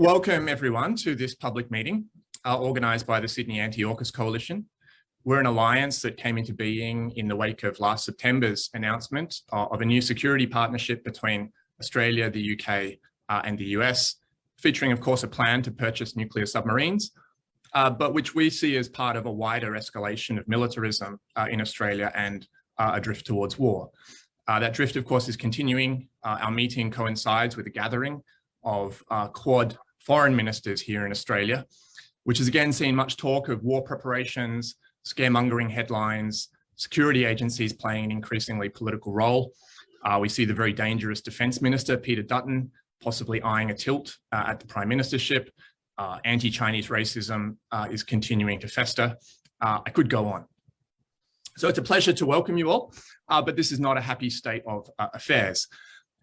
Welcome everyone to this public meeting organised by the Sydney Anti-AUKUS Coalition. We're an alliance that came into being in the wake of last September's announcement of a new security partnership between Australia, the UK and the US, featuring of course a plan to purchase nuclear submarines, but which we see as part of a wider escalation of militarism in Australia and a drift towards war. That drift of course is continuing. Our meeting coincides with a gathering of Quad foreign ministers here in Australia, which has again seen much talk of war preparations, scaremongering headlines, security agencies playing an increasingly political role. We see the very dangerous Defence Minister, Peter Dutton, possibly eyeing a tilt at the Prime Ministership. Anti-Chinese racism is continuing to fester. I could go on. So it's a pleasure to welcome you all, but this is not a happy state of affairs.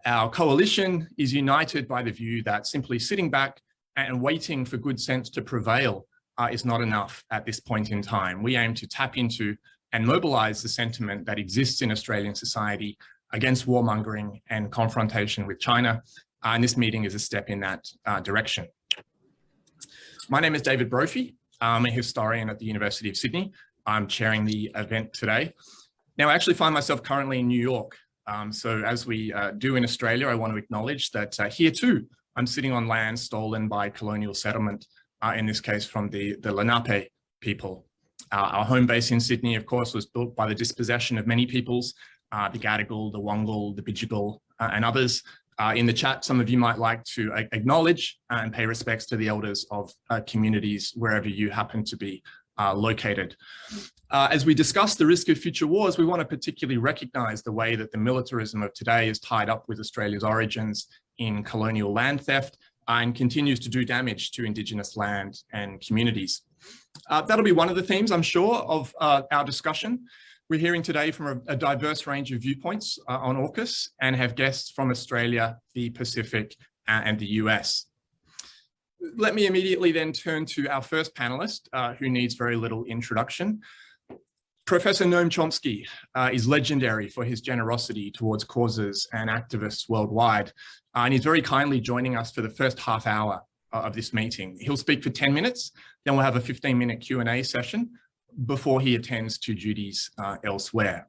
Our coalition is united by the view that simply sitting back and waiting for good sense to prevail is not enough at this point in time. We aim to tap into and mobilise the sentiment that exists in Australian society against warmongering and confrontation with China, and this meeting is a step in that direction. My name is David Brophy. I'm a historian at the University of Sydney. I'm chairing the event today. Now, I actually find myself currently in New York. So as we do in Australia, I want to acknowledge that here too, I'm sitting on land stolen by colonial settlement, in this case from the Lenape people. Our home base in Sydney, of course, was built by the dispossession of many peoples, the Gadigal, the Wongal, the Bidjigal, and others. In the chat, some of you might like to acknowledge and pay respects to the elders of communities wherever you happen to be located. As we discuss the risk of future wars, we want to particularly recognise the way that the militarism of today is tied up with Australia's origins in colonial land theft and continues to do damage to Indigenous land and communities. That'll be one of the themes, I'm sure, of our discussion. We're hearing today from a diverse range of viewpoints on AUKUS and have guests from Australia, the Pacific, and the US. Let me immediately then turn to our first panelist, who needs very little introduction. Professor Noam Chomsky is legendary for his generosity towards causes and activists worldwide, and he's very kindly joining us for the first half hour of this meeting. He'll speak for 10 minutes, then we'll have a 15-minute Q&A session before he attends to duties elsewhere.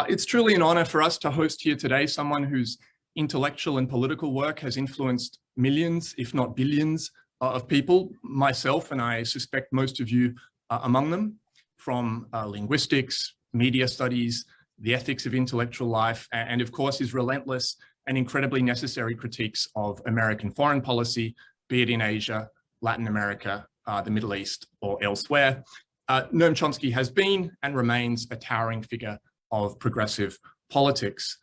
It's truly an honour for us to host here today someone whose intellectual and political work has influenced millions, if not billions, of people, myself, and I suspect most of you among them, from linguistics, media studies, the ethics of intellectual life, and of course his relentless and incredibly necessary critiques of American foreign policy, be it in Asia, Latin America, the Middle East, or elsewhere. Noam Chomsky has been and remains a towering figure of progressive politics.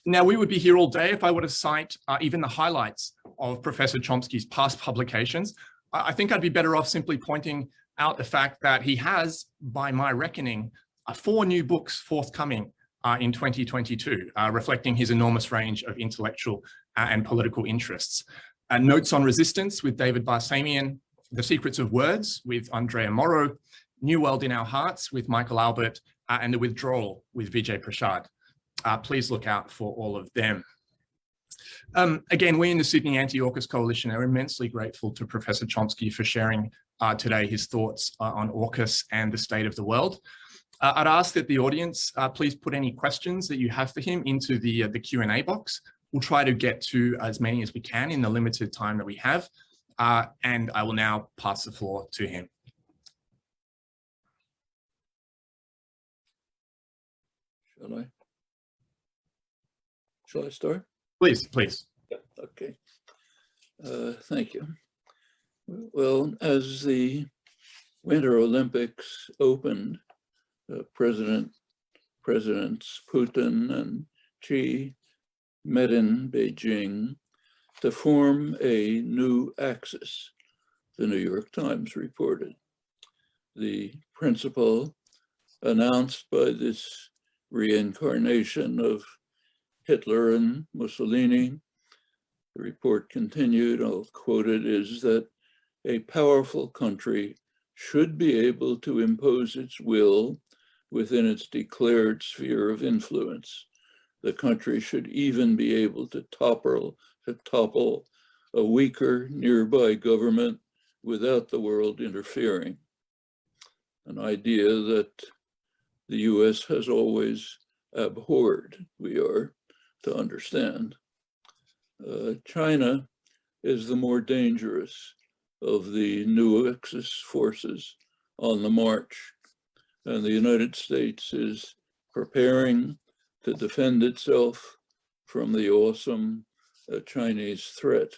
Now, we would be here all day if I were to cite even the highlights of Professor Chomsky's past publications. I think I'd be better off simply pointing out the fact that he has, by my reckoning, 4 new books forthcoming in 2022, reflecting his enormous range of intellectual and political interests. Notes on Resistance with David Barsamian, The Secrets of Words with Andrea Morrow, New World in Our Hearts with Michael Albert, and The Withdrawal with Vijay Prashad. Please look out for all of them. Again, we in the Sydney Anti-AUKUS Coalition are immensely grateful to Professor Chomsky for sharing today his thoughts on AUKUS and the state of the world. I'd ask that the audience please put any questions that you have for him into the Q&A box. We'll try to get to as many as we can in the limited time that we have, and I will now pass the floor to him. Shall I start? Please, please. Yeah, okay. Thank you. Well, as the Winter Olympics opened, Presidents Putin and Xi met in Beijing to form a new axis, the New York Times reported. The principle announced by this reincarnation of Hitler and Mussolini, the report continued, I'll quote it, is that a powerful country should be able to impose its will within its declared sphere of influence. The country should even be able to topple a weaker nearby government without the world interfering, an idea that the US has always abhorred, we are to understand. China is the more dangerous of the new Axis forces on the march, and the United States is preparing to defend itself from the awesome Chinese threat.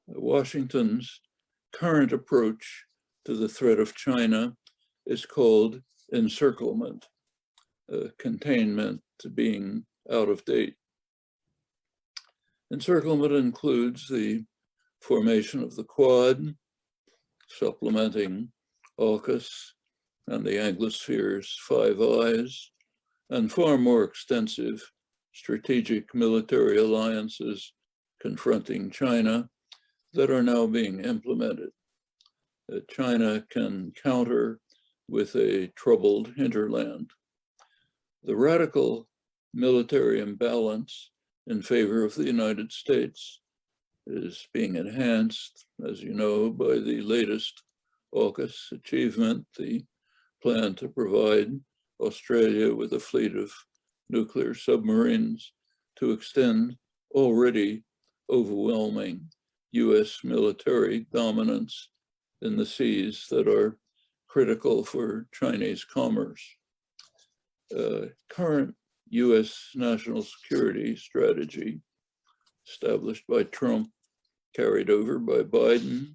Washington's current approach to the threat of China is called encirclement, containment being out of date. Encirclement includes the formation of the Quad, supplementing AUKUS and the Anglosphere's Five Eyes, and far more extensive strategic military alliances confronting China that are now being implemented. China can counter with a troubled hinterland. The radical military imbalance in favor of the United States is being enhanced, as you know, by the latest AUKUS achievement, the plan to provide Australia with a fleet of nuclear submarines to extend already overwhelming US military dominance in the seas that are critical for Chinese commerce. Current US national security strategy, established by Trump, carried over by Biden,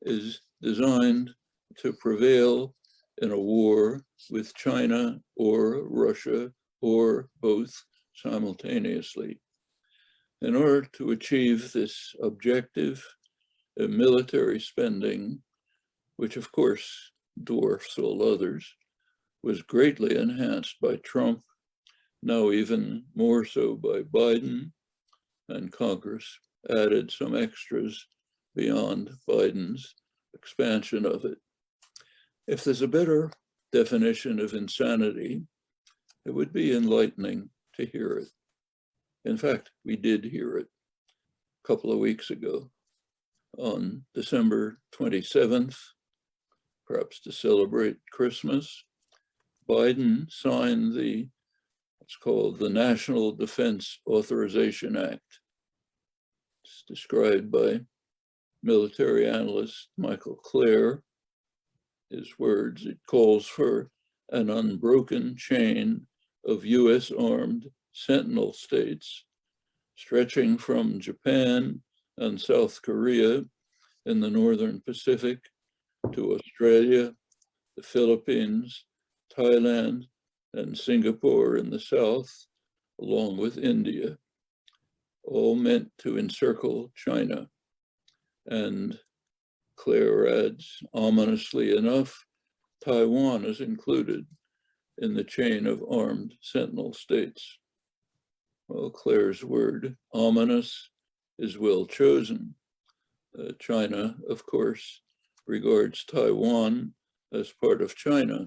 is designed to prevail in a war with China or Russia or both simultaneously. In order to achieve this objective, military spending, which of course dwarfs all others, was greatly enhanced by Trump, now even more so by Biden, and Congress added some extras beyond Biden's expansion of it. If there's a better definition of insanity, it would be enlightening to hear it. In fact, we did hear it a couple of weeks ago. On December 27th, perhaps to celebrate Christmas, Biden signed what's called the National Defense Authorization Act. It's described by military analyst Michael Clare. His words, it calls for an unbroken chain of US armed sentinel states stretching from Japan and South Korea in the Northern Pacific to Australia, the Philippines, Thailand, and Singapore in the South, along with India, all meant to encircle China. And Clare adds, ominously enough, Taiwan is included in the chain of armed sentinel states. Well, Clare's word, ominous, is well chosen. China, of course, regards Taiwan as part of China.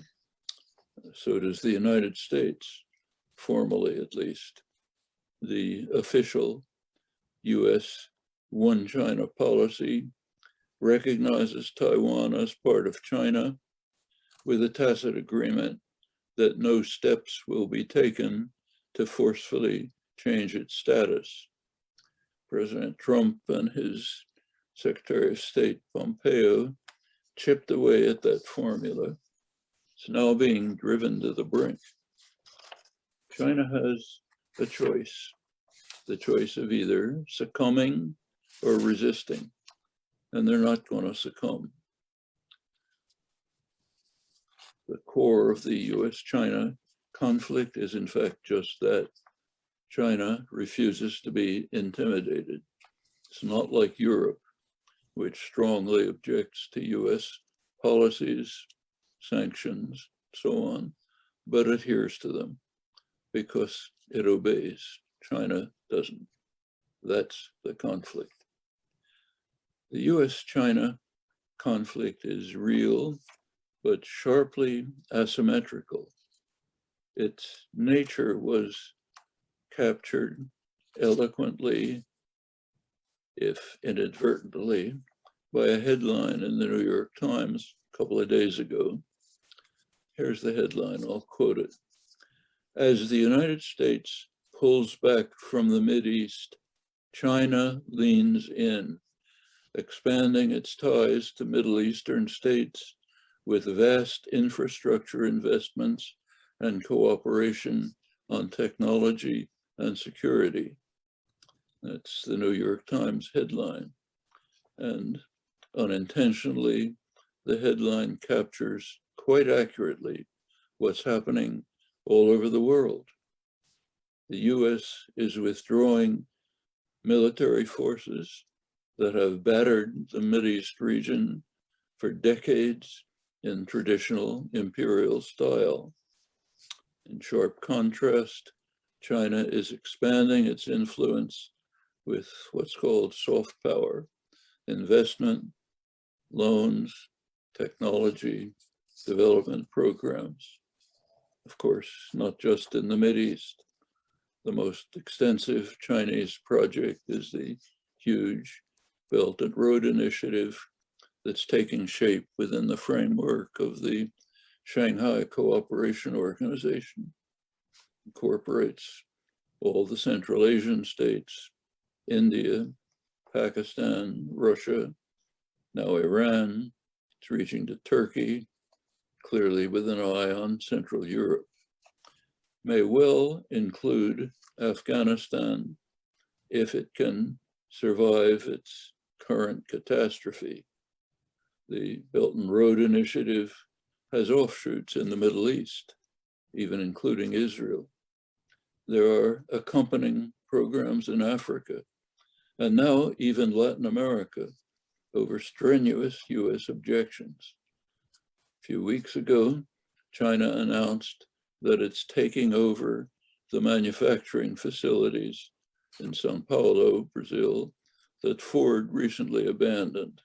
So does the United States, formally at least. The official US One China policy recognizes Taiwan as part of China with a tacit agreement that no steps will be taken to forcefully change its status. President Trump and his Secretary of State Pompeo chipped away at that formula. It's now being driven to the brink. China has a choice, the choice of either succumbing or resisting, and they're not going to succumb. The core of the US-China conflict is in fact just that. China refuses to be intimidated. It's not like Europe, which strongly objects to US policies, sanctions, so on, but adheres to them because it obeys. China doesn't. That's the conflict. The US-China conflict is real, but sharply asymmetrical. Its nature was captured eloquently if inadvertently, by a headline in the New York Times a couple of days ago. Here's the headline, I'll quote it. As the United States pulls back from the Mideast, China leans in, expanding its ties to Middle Eastern states with vast infrastructure investments and cooperation on technology and security. That's the New York Times headline. And unintentionally, the headline captures quite accurately what's happening all over the world. The US is withdrawing military forces that have battered the Mideast region for decades in traditional imperial style. In sharp contrast, China is expanding its influence with what's called soft power, investment, loans, technology, development programs. Of course, not just in the Mideast. The most extensive Chinese project is the huge Belt and Road Initiative that's taking shape within the framework of the Shanghai Cooperation Organization. Incorporates all the Central Asian states, India, Pakistan, Russia, now Iran. It's reaching to Turkey, clearly with an eye on Central Europe. May well include Afghanistan if it can survive its current catastrophe. The Belt and Road Initiative has offshoots in the Middle East, even including Israel. There are accompanying programs in Africa, and now even Latin America, over strenuous US objections. A few weeks ago, China announced that it's taking over the manufacturing facilities in Sao Paulo, Brazil, that Ford recently abandoned,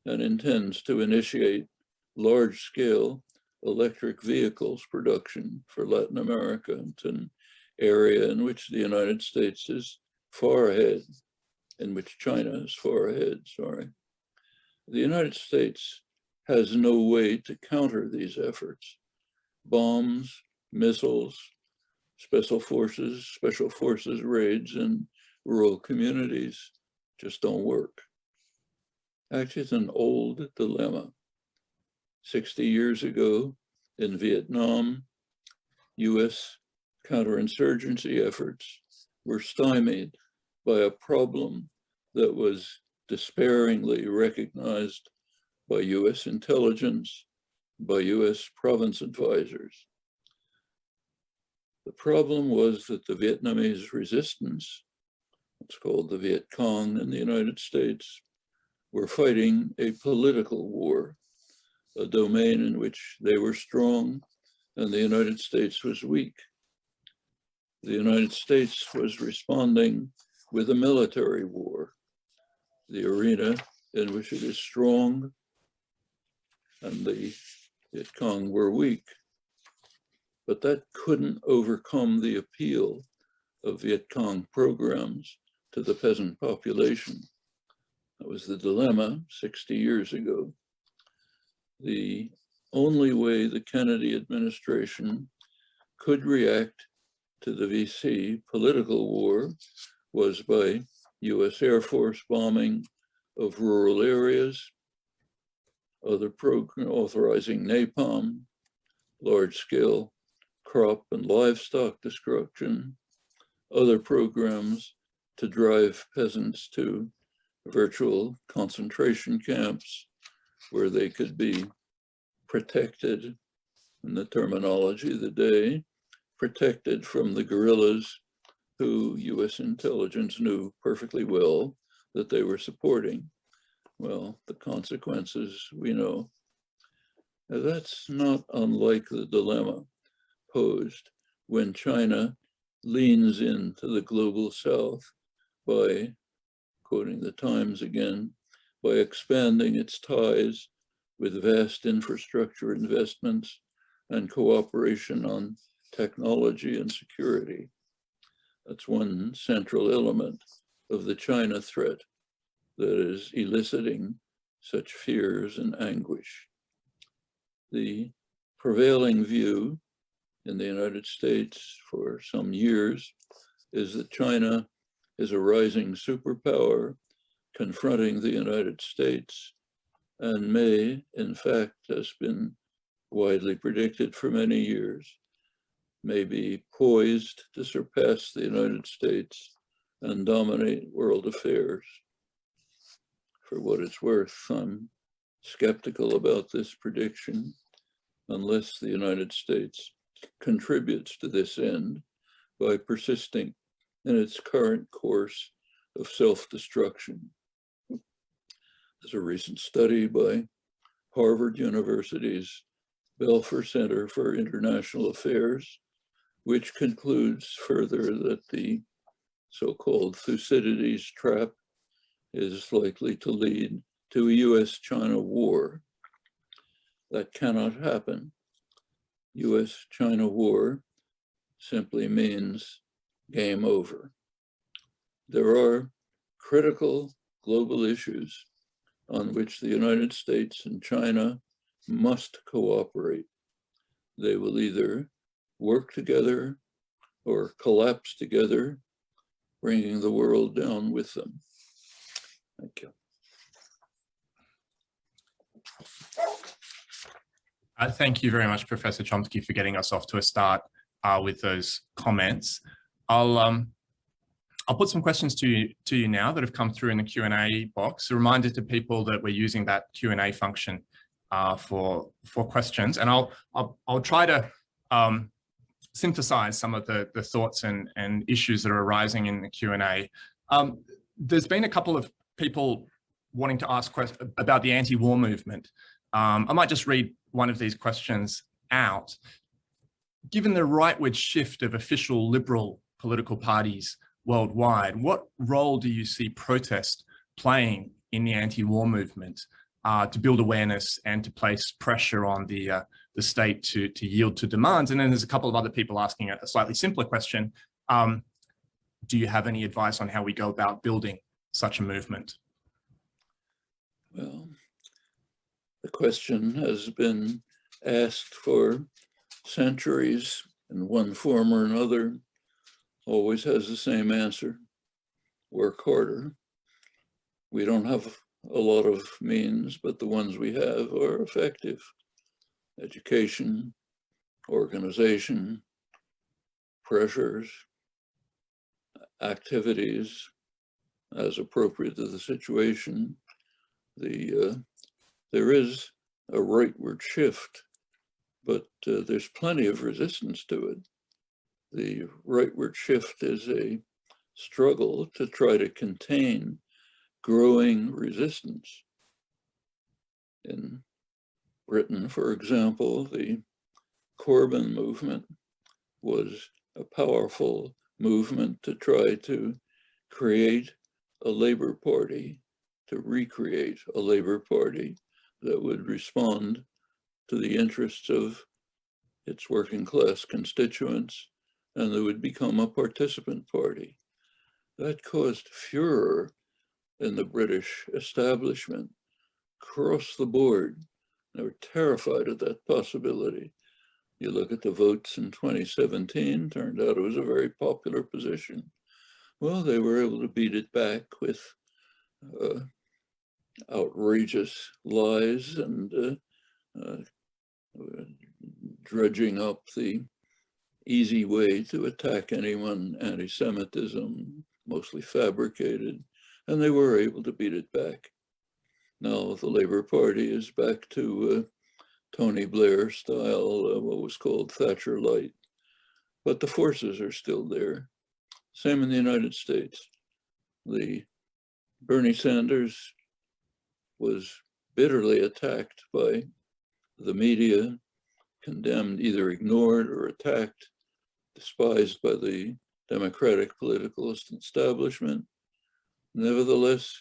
and intends to initiate large-scale electric vehicles production for Latin America. It's an area in which the United States is far ahead, in which China is far ahead, sorry. The United States has no way to counter these efforts. Bombs, missiles, special forces raids in rural communities just don't work. Actually, it's an old dilemma. 60 years ago in Vietnam, US counterinsurgency efforts were stymied by a problem that was despairingly recognized by US intelligence, by US province advisors. The problem was that the Vietnamese resistance, what's called the Viet Cong in the United States, were fighting a political war, a domain in which they were strong and the United States was weak. The United States was responding with a military war, the arena in which it is strong and the Viet Cong were weak. But that couldn't overcome the appeal of Viet Cong programs to the peasant population. That was the dilemma 60 years ago. The only way the Kennedy administration could react to the VC political war was by US Air Force bombing of rural areas, other program authorizing napalm, large-scale crop and livestock destruction, other programs to drive peasants to virtual concentration camps where they could be protected, in the terminology of the day, protected from the guerrillas who US intelligence knew perfectly well that they were supporting. Well, the consequences we know. Now, that's not unlike the dilemma posed when China leans into the global South by, quoting the Times again, by expanding its ties with vast infrastructure investments and cooperation on technology and security. That's one central element of the China threat that is eliciting such fears and anguish. The prevailing view in the United States for some years is that China is a rising superpower confronting the United States and may, in fact, has been widely predicted for many years, may be poised to surpass the United States and dominate world affairs. For what it's worth, I'm skeptical about this prediction unless the United States contributes to this end by persisting in its current course of self-destruction. There's a recent study by Harvard University's Belfer Center for International Affairs, which concludes further that the so-called Thucydides trap is likely to lead to a US-China war. That cannot happen. US-China war simply means game over. There are critical global issues on which the United States and China must cooperate. They will either work together or collapse together, bringing the world down with them. Thank you. Thank you very much, Professor Chomsky, for getting us off to a start with those comments. I'll put some questions to you now that have come through in the Q&A box. A reminder to people that we're using that Q&A function for questions, and I'll try to synthesize some of the thoughts and issues that are arising in the Q&A. There's been a couple of people wanting to ask questions about the anti-war movement. I might just read one of these questions out. Given the rightward shift of official liberal political parties worldwide, what role do you see protest playing in the anti-war movement to build awareness and to place pressure on the state to yield to demands? And then there's a couple of other people asking a slightly simpler question. Do you have any advice on how we go about building such a movement? Well, the question has been asked for centuries in one form or another, always has the same answer: work harder. We don't have a lot of means, but the ones we have are effective. Education, organization, pressures, activities as appropriate to the situation. There is a rightward shift, but there's plenty of resistance to it. The rightward shift is a struggle to try to contain growing resistance. In Britain, for example, the Corbyn movement was a powerful movement to try to create a Labour Party, to recreate a Labour Party that would respond to the interests of its working class constituents, and that would become a participant party. That caused furor in the British establishment across the board. They were terrified of that possibility. You look at the votes in 2017, turned out it was a very popular position. Well, they were able to beat it back with outrageous lies and dredging up the easy way to attack anyone, anti-Semitism, mostly fabricated, and they were able to beat it back. Now the Labour Party is back to Tony Blair style, what was called Thatcher Light, but the forces are still there. Same in the United States. Bernie Sanders was bitterly attacked by the media, condemned, either ignored or attacked, despised by the Democratic political establishment. Nevertheless,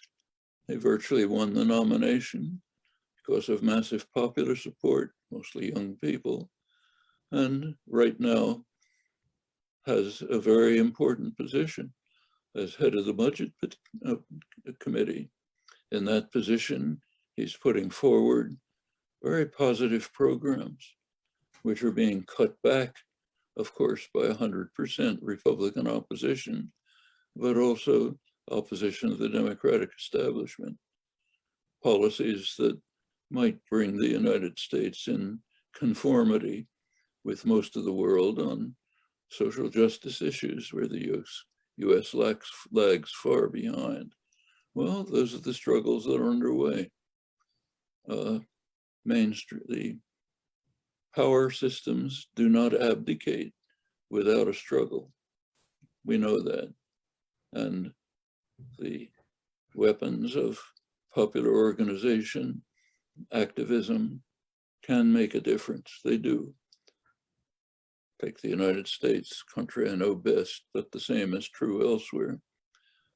they virtually won the nomination because of massive popular support, mostly young people, and right now has a very important position as head of the budget committee. in that position, he's putting forward very positive programs, which are being cut back, of course, by 100% Republican opposition, but also opposition of the Democratic establishment. Policies that might bring the United States in conformity with most of the world on social justice issues, where the US lags far behind. Well, those are the struggles that are underway. The power systems do not abdicate without a struggle. We know that. And the weapons of popular organization, activism, can make a difference. They do. Take the United States, country I know best, but the same is true elsewhere.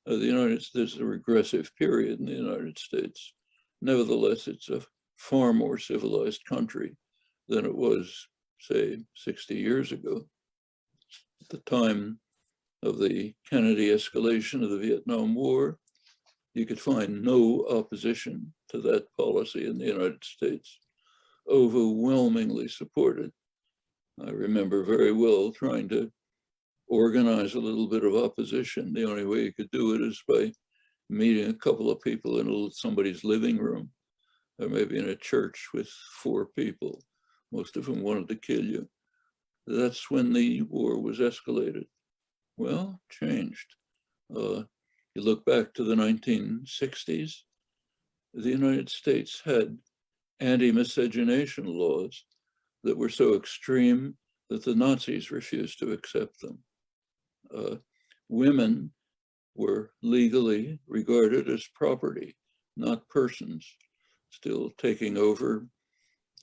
There's a regressive period in the United States. Nevertheless, it's a far more civilized country than it was, say, 60 years ago. At the time of the Kennedy escalation of the Vietnam War, you could find no opposition to that policy in the United States, overwhelmingly supported. I remember very well trying to organize a little bit of opposition. The only way you could do it is by meeting a couple of people in somebody's living room, or maybe in a church with 4 people, most of whom wanted to kill you. That's when the war was escalated. Well, changed. You look back to the 1960s, the United States had anti-miscegenation laws that were so extreme that the Nazis refused to accept them. Women were legally regarded as property, not persons, still taking over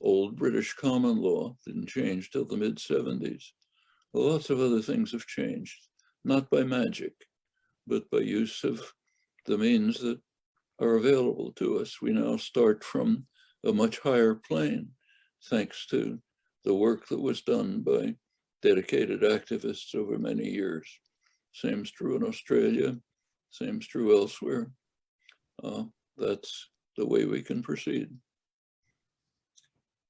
old British common law, didn't change till the mid-70s. Lots of other things have changed, not by magic, but by use of the means that are available to us. We now start from a much higher plane, thanks to the work that was done by dedicated activists over many years. Same's true in Australia, same's true elsewhere. That's the way we can proceed.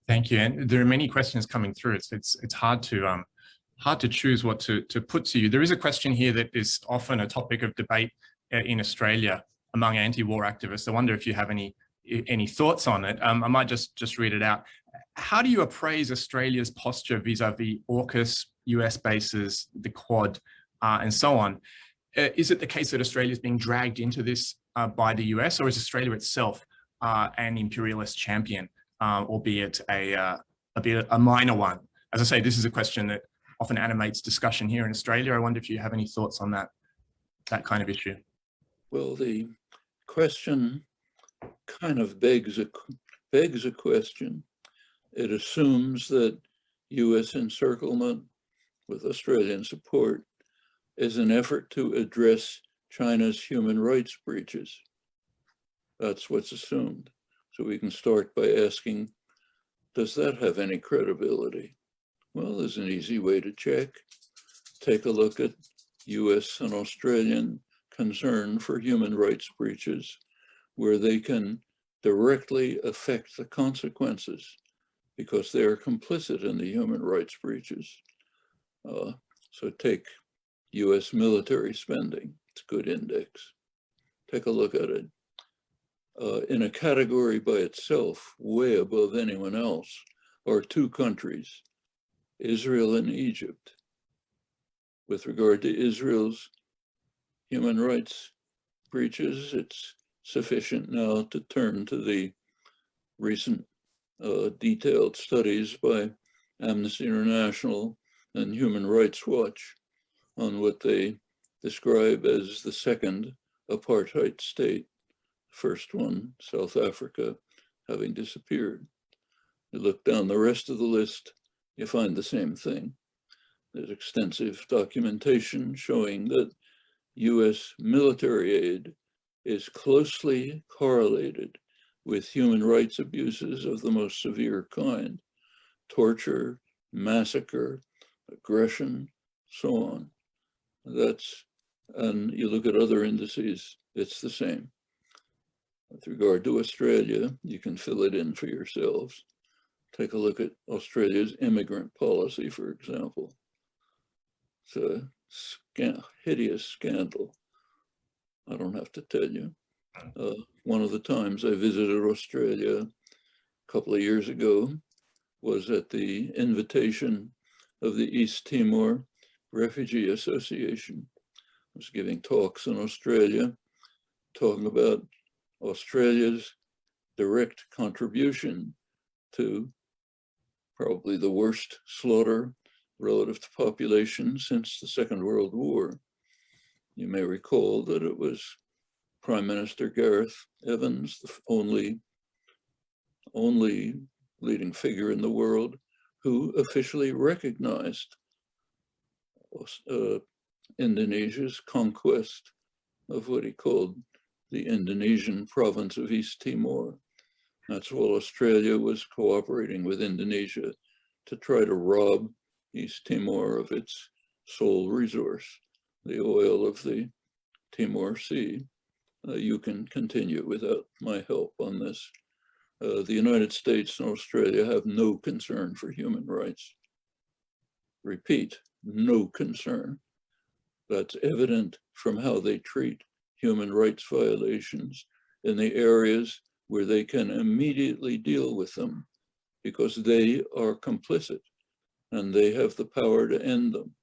Thank you. And there are many questions coming through. It's hard to choose what to put to you. There is a question here that is often a topic of debate in Australia among anti-war activists. I wonder if you have any thoughts on it. I might just read it out. How do you appraise Australia's posture vis-a-vis AUKUS, US bases, the Quad, and so on? Is it the case that Australia is being dragged into this by the US, or is Australia itself an imperialist champion, albeit a minor one? As I say, this is a question that often animates discussion here in Australia. I wonder if you have any thoughts on that kind of issue. Well, the question kind of begs a question. It assumes that US encirclement with Australian support is an effort to address China's human rights breaches. That's what's assumed. So we can start by asking, does that have any credibility? Well, there's an easy way to check. Take a look at US and Australian concern for human rights breaches, where they can directly affect the consequences because they are complicit in the human rights breaches. So take US military spending, it's a good index. Take a look at it. In a category by itself, way above anyone else, are 2 countries, Israel and Egypt. With regard to Israel's human rights breaches, it's sufficient now to turn to the recent detailed studies by Amnesty International and Human Rights Watch on what they describe as the second apartheid state. First one, South Africa, having disappeared. You look down the rest of the list, you find the same thing. There's extensive documentation showing that US military aid is closely correlated with human rights abuses of the most severe kind: torture, massacre, aggression, so on. And you look at other indices, it's the same. With regard to Australia, you can fill it in for yourselves. Take a look at Australia's immigrant policy, for example. It's a hideous scandal. I don't have to tell you. One of the times I visited Australia a couple of years ago was at the invitation of the East Timor Refugee Association. I was giving talks in Australia, talking about Australia's direct contribution to probably the worst slaughter relative to population since the Second World War. You may recall that it was Prime Minister Gareth Evans, the only leading figure in the world, who officially recognized Indonesia's conquest of what he called the Indonesian province of East Timor. That's while Australia was cooperating with Indonesia to try to rob East Timor of its sole resource, the oil of the Timor Sea. You can continue without my help on this. The United States and Australia have no concern for human rights. Repeat, no concern. That's evident from how they treat human rights violations in the areas where they can immediately deal with them, because they are complicit and they have the power to end them.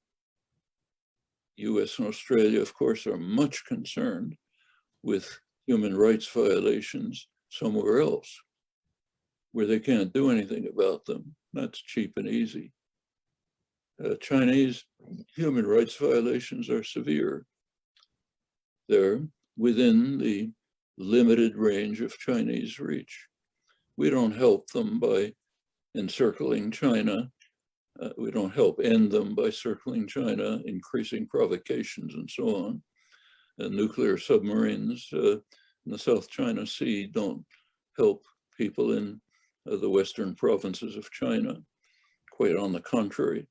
US and Australia, of course, are much concerned with human rights violations somewhere else, where they can't do anything about them. That's cheap and easy. Chinese human rights violations are severe. They're within the limited range of Chinese reach. We don't help them by encircling China. We don't help end them by circling China, increasing provocations and so on. Nuclear submarines in the South China Sea don't help people in the western provinces of China. Quite on the contrary,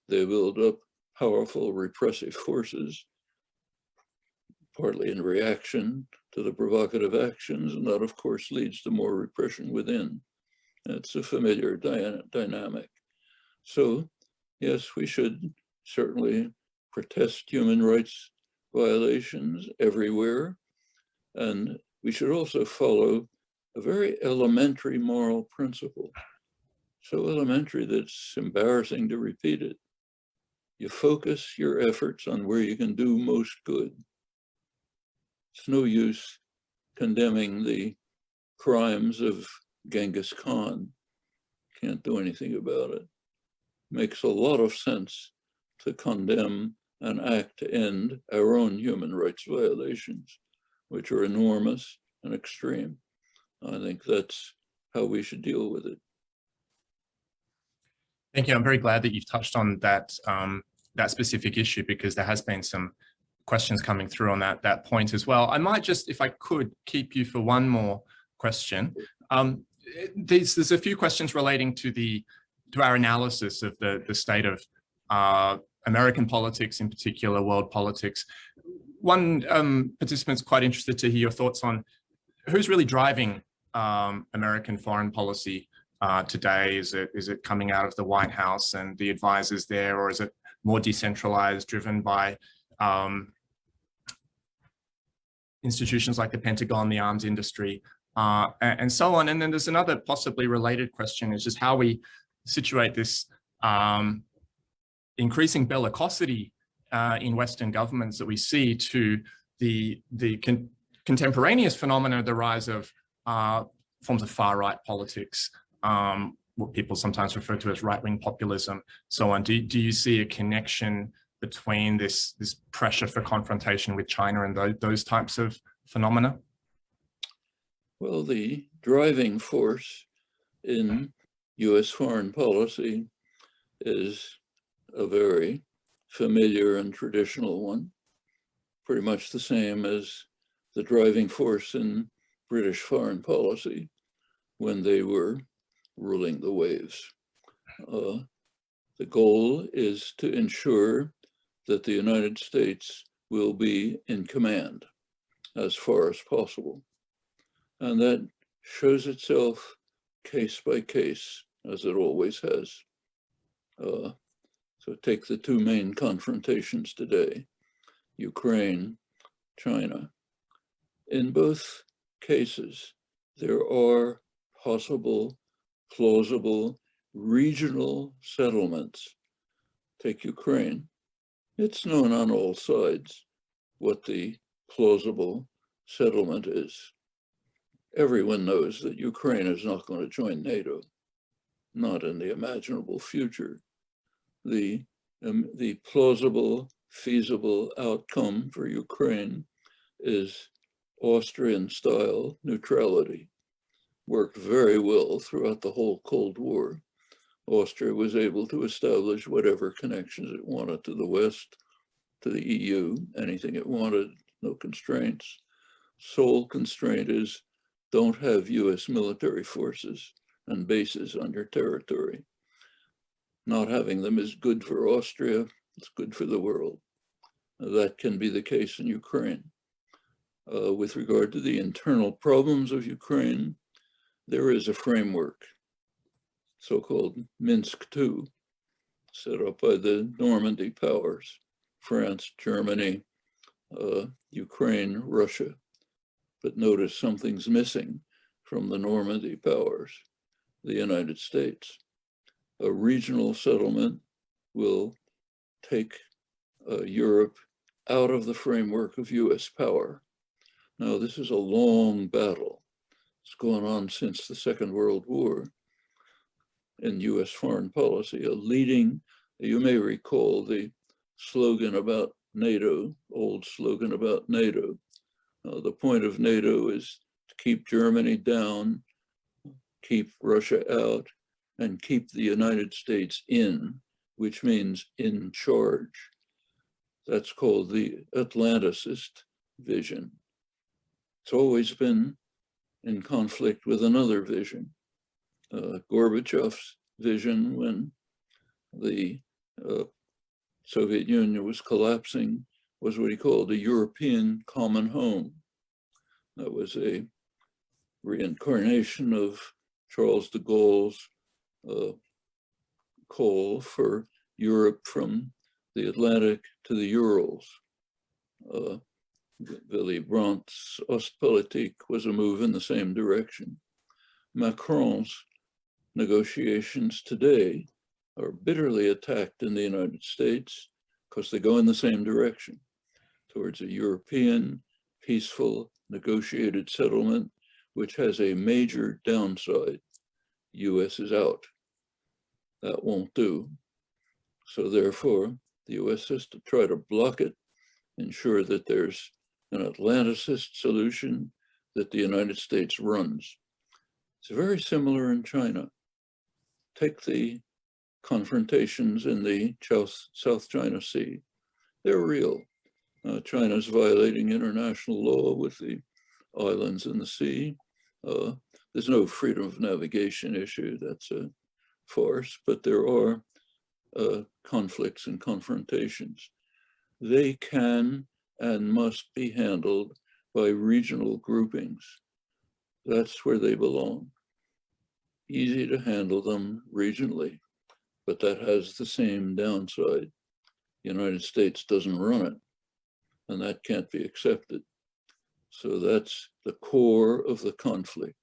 they build up powerful repressive forces, partly in reaction to the provocative actions, and that of course leads to more repression within. It's a familiar dynamic. So yes, we should certainly protest human rights violations everywhere, and we should also follow a very elementary moral principle, so elementary that it's embarrassing to repeat it. You focus your efforts on where you can do most good. It's no use condemning the crimes of Genghis Khan. Can't do anything about it. Makes a lot of sense to condemn and act to end our own human rights violations, which are enormous and extreme. I think that's how we should deal with it. Thank you. I'm very glad that you've touched on that, that specific issue, because there has been some questions coming through on that point as well. I might just, if I could, keep you for one more question. There's a few questions relating to our analysis of the state of American politics, in particular, world politics. One participant's quite interested to hear your thoughts on who's really driving American foreign policy today. Is it coming out of the White House and the advisors there, or is it more decentralized, driven by institutions like the Pentagon, the arms industry, and so on? And then there's another possibly related question, is just how we situate this increasing bellicosity in Western governments that we see to the contemporaneous phenomena of the rise of forms of far-right politics, what people sometimes refer to as right-wing populism, so on. Do you see a connection between this pressure for confrontation with China and those types of phenomena? Well, the driving force in US foreign policy is a very familiar and traditional one, pretty much the same as the driving force in British foreign policy when they were ruling the waves. The goal is to ensure that the United States will be in command as far as possible. And that shows itself case by case, as it always has. So take the two main confrontations today, Ukraine, China. In both cases, there are possible, plausible, regional settlements. Take Ukraine. It's known on all sides what the plausible settlement is. Everyone knows that Ukraine is not going to join NATO, not in the imaginable future. The plausible, feasible outcome for Ukraine is Austrian-style neutrality. Worked very well throughout the whole Cold War. Austria was able to establish whatever connections it wanted to the West, to the EU, anything it wanted, no constraints. Sole constraint is don't have US military forces and bases on your territory. Not having them is good for Austria, it's good for the world. That can be the case in Ukraine. With regard to the internal problems of Ukraine, there is a framework, so-called Minsk II, set up by the Normandy powers, France, Germany, Ukraine, Russia. But notice something's missing from the Normandy powers, the United States. A regional settlement will take Europe out of the framework of US power. Now, this is a long battle. It's gone on since the Second World War in US foreign policy. You may recall the slogan about NATO, old slogan about NATO. The point of NATO is to keep Germany down, keep Russia out, and keep the United States in, which means in charge. That's called the Atlanticist vision. It's always been in conflict with another vision. Gorbachev's vision when the Soviet Union was collapsing was what he called a European common home. That was a reincarnation of Charles de Gaulle's call for Europe from the Atlantic to the Urals. Willy Brandt's Ostpolitik was a move in the same direction. Macron's negotiations today are bitterly attacked in the United States because they go in the same direction, towards a European, peaceful, negotiated settlement, which has a major downside. US is out. That won't do. So therefore, the US has to try to block it, ensure that there's an Atlanticist solution that the United States runs. It's very similar in China. Take the confrontations in the South China Sea. They're real. China's violating international law with the islands in the sea. There's no freedom of navigation issue. That's a farce, but there are conflicts and confrontations. They can and must be handled by regional groupings. That's where they belong. Easy to handle them regionally, but that has the same downside. The United States doesn't run it, and that can't be accepted. So that's the core of the conflict.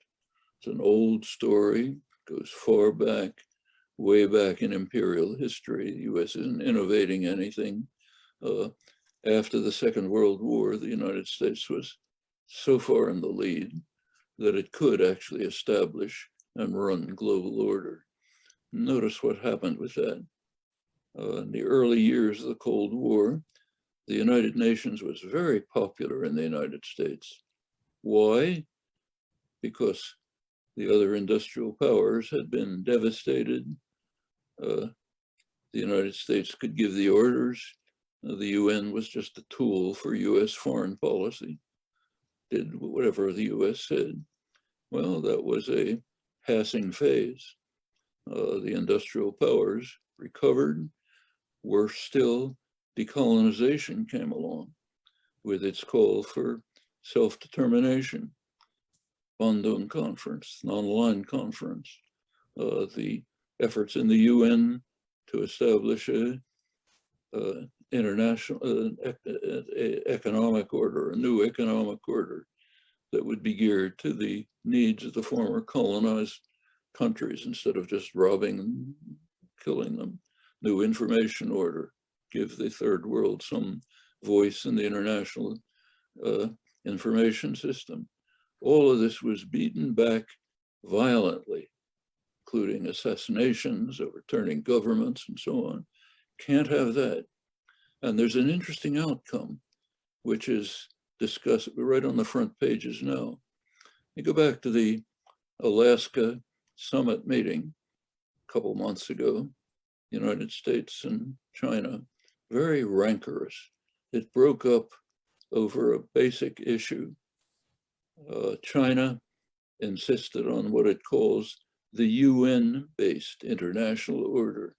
It's an old story, goes far back, way back in imperial history. The US isn't innovating anything. After the Second World War, the United States was so far in the lead that it could actually establish and run global order. Notice what happened with that. In the early years of the Cold War, the United Nations was very popular in the United States. Why? Because the other industrial powers had been devastated. The United States could give the orders. The UN was just a tool for US foreign policy, did whatever the US said. Well, that was a passing phase. The industrial powers recovered. Worse still, decolonization came along with its call for self-determination. Bandung Conference, an online conference, the efforts in the UN to establish a international economic order, a new economic order that would be geared to the needs of the former colonized countries instead of just robbing and killing them. New information order, give the third world some voice in the international information system. All of this was beaten back violently, including assassinations, overturning governments, and so on. Can't have that. And there's an interesting outcome, which is discussed right on the front pages now. You go back to the Alaska summit meeting a couple months ago, United States and China, very rancorous. It broke up over a basic issue. China insisted on what it calls the UN-based international order.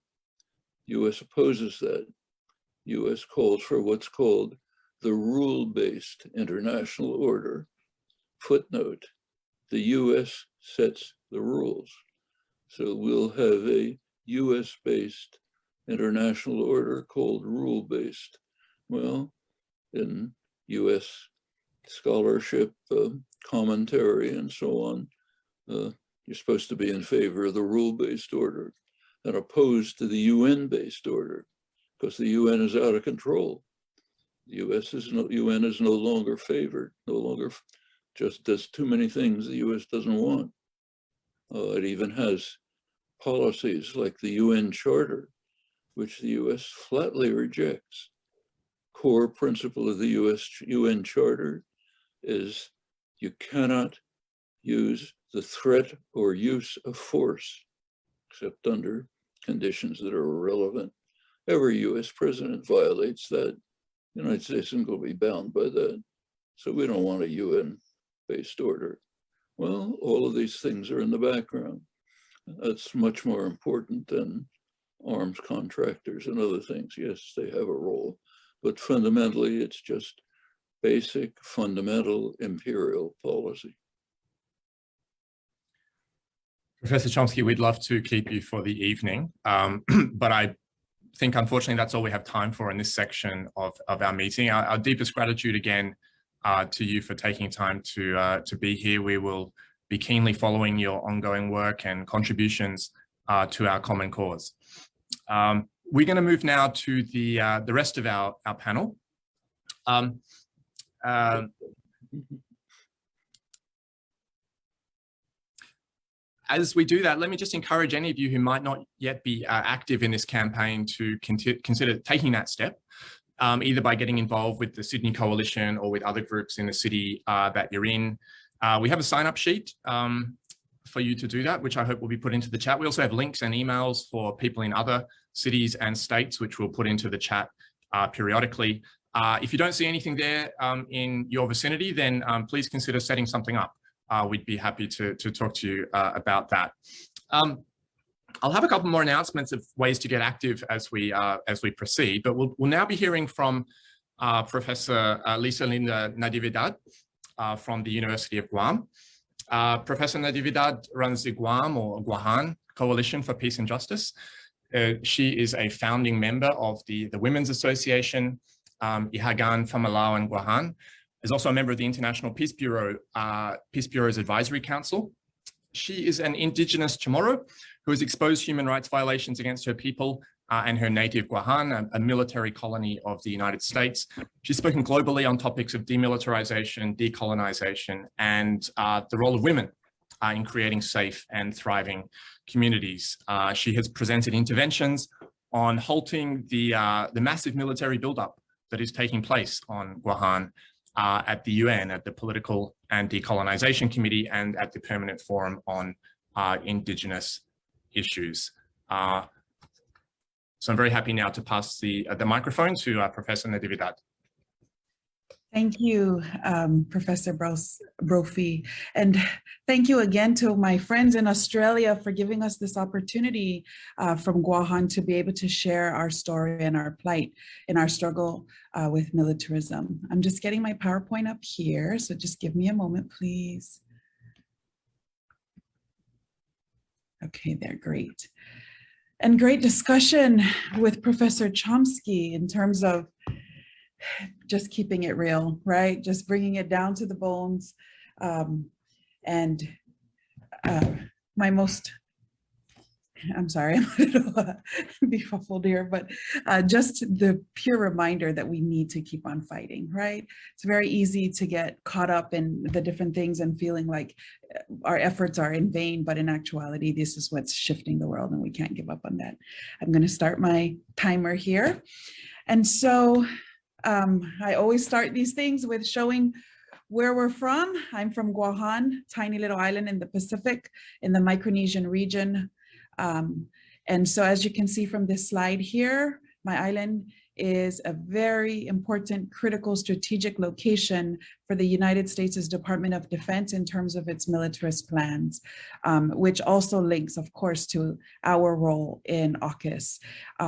US opposes that. US calls for what's called the rule-based international order. Footnote, the US sets the rules. So we'll have a US-based international order called rule-based. Well, in US scholarship, commentary, and so on, you're supposed to be in favor of the rule-based order and opposed to the UN-based order, because the UN is out of control. The UN is no longer favored, no longer just does too many things the US doesn't want. It even has policies like the UN Charter, which the US flatly rejects. Core principle of the UN Charter is you cannot use the threat or use of force, except under conditions that are irrelevant. Every US president violates that. The United States isn't going to be bound by that. So we don't want a UN-based order. Well, all of these things are in the background. That's much more important than arms contractors and other things. Yes, they have a role, but fundamentally, it's just basic, fundamental imperial policy. Professor Chomsky, we'd love to keep you for the evening, but I think unfortunately that's all we have time for in this section of our meeting. Our deepest gratitude again to you for taking time to be here. We will be keenly following your ongoing work and contributions to our common cause. We're going to move now to the rest of our panel. As we do that, let me just encourage any of you who might not yet be active in this campaign to consider taking that step, either by getting involved with the Sydney Coalition or with other groups in the city that you're in. We have a sign-up sheet for you to do that, which I hope will be put into the chat. We also have links and emails for people in other cities and states, which we'll put into the chat periodically. If you don't see anything there in your vicinity, then please consider setting something up. We'd be happy to talk to you about that. I'll have a couple more announcements of ways to get active as we proceed, but we'll now be hearing from Professor Lisa Linda Natividad from the University of Guam. Professor Natividad runs the Guam or Guahan Coalition for Peace and Justice. She is a founding member of the Women's Association, Ihagan Famalao and Guahan. Is also a member of the International Peace Bureau's Advisory Council. She is an indigenous Chamorro who has exposed human rights violations against her people and her native Guahan, a military colony of the United States. She's spoken globally on topics of demilitarization, decolonization, and the role of women in creating safe and thriving communities. She has presented interventions on halting the massive military buildup that is taking place on Guahan at the UN, at the Political and Decolonization Committee, and at the Permanent Forum on Indigenous Issues. So I'm very happy now to pass the microphone to Professor Natividad. Thank you, Professor Brophy, and thank you again to my friends in Australia for giving us this opportunity from Guahan to be able to share our story and our plight in our struggle with militarism. I'm just getting my PowerPoint up here, so just give me a moment, please. Okay, they're great. And great discussion with Professor Chomsky in terms of just keeping it real, right? Just bringing it down to the bones. And I'm sorry, I'm a little befuddled here, but just the pure reminder that we need to keep on fighting, right? It's very easy to get caught up in the different things and feeling like our efforts are in vain, but in actuality, this is what's shifting the world and we can't give up on that. I'm going to start my timer here. And so I always start these things with showing where we're from. I'm from Guahan, tiny little island in the Pacific, in the Micronesian region. And so as you can see from this slide here, my island is a very important, critical, strategic location for the United States' Department of Defense in terms of its militarist plans, which also links, of course, to our role in AUKUS.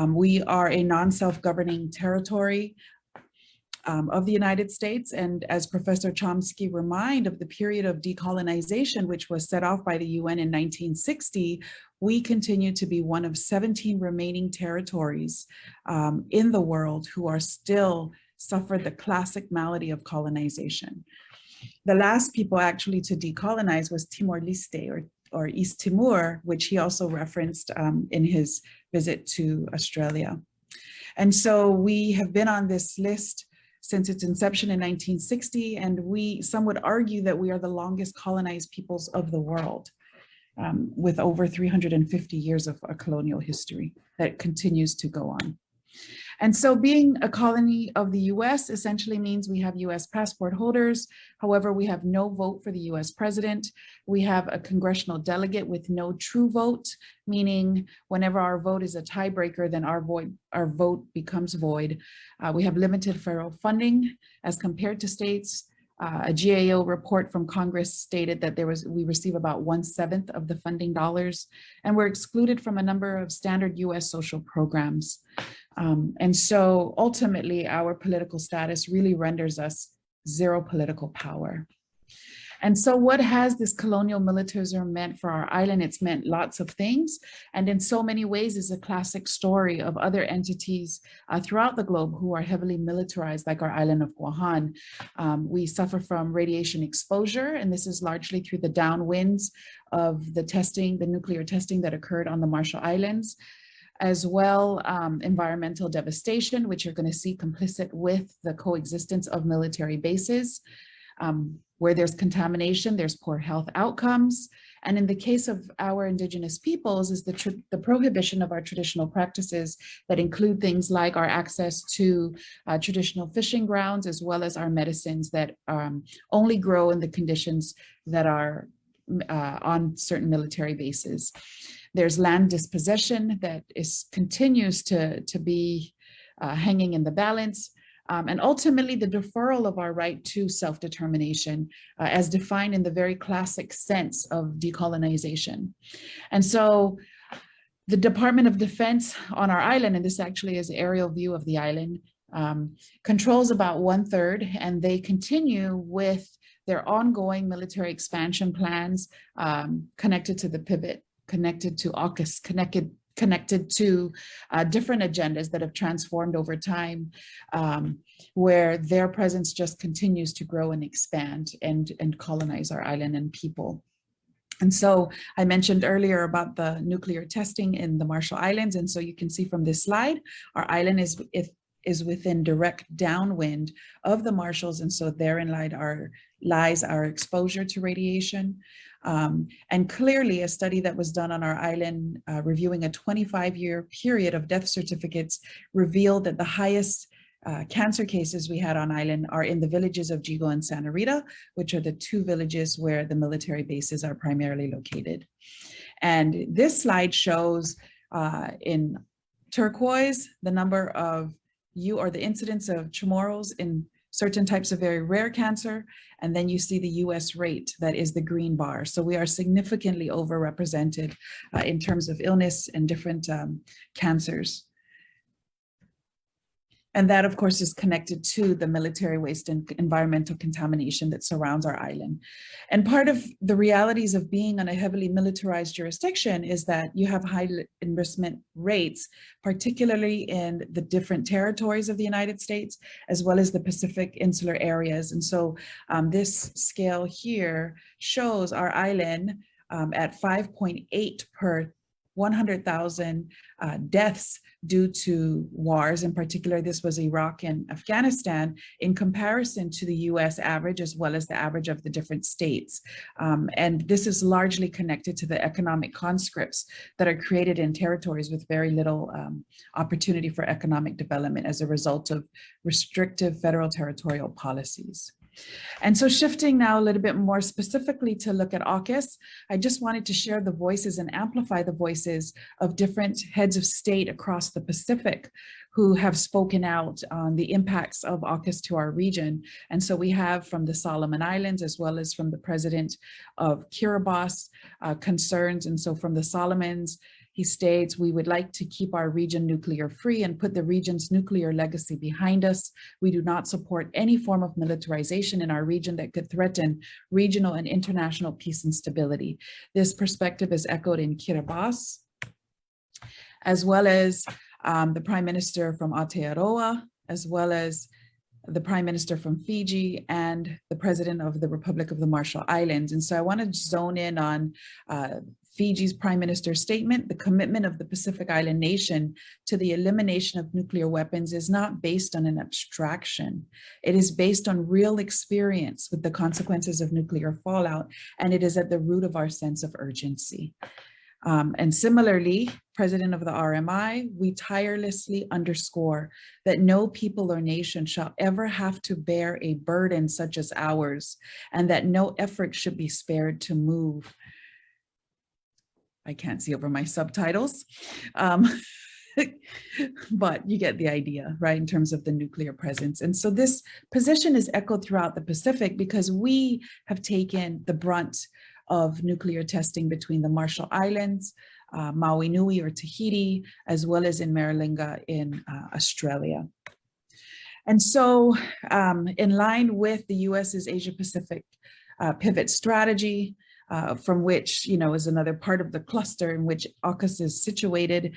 We are a non-self-governing territory of the United States. And as Professor Chomsky reminded of the period of decolonization, which was set off by the UN in 1960, we continue to be one of 17 remaining territories in the world who are still suffered the classic malady of colonization. The last people actually to decolonize was Timor-Leste or East Timor, which he also referenced in his visit to Australia. And so we have been on this list since its inception in 1960, and some would argue that we are the longest colonized peoples of the world, with over 350 years of a colonial history that continues to go on. And so being a colony of the US essentially means we have US passport holders. However, we have no vote for the US president. We have a congressional delegate with no true vote, meaning whenever our vote is a tiebreaker, then our vote becomes void. We have limited federal funding as compared to states. A GAO report from Congress stated that we receive about 1/7 of the funding dollars, and we're excluded from a number of standard US social programs. And so ultimately our political status really renders us zero political power. And so what has this colonial militarism meant for our island? It's meant lots of things. And in so many ways is a classic story of other entities throughout the globe who are heavily militarized, like our island of Guahan. We suffer from radiation exposure, and this is largely through the downwinds of the testing, the nuclear testing that occurred on the Marshall Islands, as well environmental devastation, which you're going to see complicit with the coexistence of military bases. Where there's contamination, there's poor health outcomes. And in the case of our indigenous peoples is the prohibition of our traditional practices that include things like our access to traditional fishing grounds, as well as our medicines that only grow in the conditions that are on certain military bases. There's land dispossession that continues to be hanging in the balance. And ultimately the deferral of our right to self-determination as defined in the very classic sense of decolonization. And so the Department of Defense on our island, and this actually is an aerial view of the island, controls about 1/3, and they continue with their ongoing military expansion plans connected to the pivot, connected to AUKUS, connected to different agendas that have transformed over time, where their presence just continues to grow and expand and colonize our island and people. And so I mentioned earlier about the nuclear testing in the Marshall Islands. And so you can see from this slide, our island is within direct downwind of the Marshalls. And so therein lies our exposure to radiation. And clearly a study that was done on our island reviewing a 25-year period of death certificates revealed that the highest cancer cases we had on island are in the villages of Jigo and Santa Rita, which are the two villages where the military bases are primarily located. And this slide shows in turquoise the number of the incidence of tumorals in certain types of very rare cancer, and then you see the US rate, that is the green bar. So we are significantly overrepresented in terms of illness and different cancers. And that, of course, is connected to the military waste and environmental contamination that surrounds our island. And part of the realities of being on a heavily militarized jurisdiction is that you have high enlistment rates, particularly in the different territories of the United States, as well as the Pacific insular areas. And so this scale here shows our island at 5.8 per 100,000 deaths due to wars. In particular, this was Iraq and Afghanistan, in comparison to the US average, as well as the average of the different states. And this is largely connected to the economic conscripts that are created in territories with very little opportunity for economic development as a result of restrictive federal territorial policies. And so shifting now a little bit more specifically to look at AUKUS, I just wanted to share the voices and amplify the voices of different heads of state across the Pacific who have spoken out on the impacts of AUKUS to our region. And so we have from the Solomon Islands, as well as from the president of Kiribati, concerns. And so from the Solomons, he states, we would like to keep our region nuclear free and put the region's nuclear legacy behind us. We do not support any form of militarization in our region that could threaten regional and international peace and stability. This perspective is echoed in Kiribati, as well as the Prime Minister from Aotearoa, as well as the Prime Minister from Fiji and the President of the Republic of the Marshall Islands. And so I want to zone in on Fiji's Prime Minister's statement. The commitment of the Pacific Island nation to the elimination of nuclear weapons is not based on an abstraction. It is based on real experience with the consequences of nuclear fallout, and it is at the root of our sense of urgency. And similarly, President of the RMI, we tirelessly underscore that no people or nation shall ever have to bear a burden such as ours, and that no effort should be spared to move. I can't see over my subtitles, but you get the idea, right, in terms of the nuclear presence. And so this position is echoed throughout the Pacific because we have taken the brunt of nuclear testing between the Marshall Islands, Maui Nui or Tahiti, as well as in Maralinga in Australia. And so in line with the US's Asia-Pacific pivot strategy, from which, is another part of the cluster in which AUKUS is situated.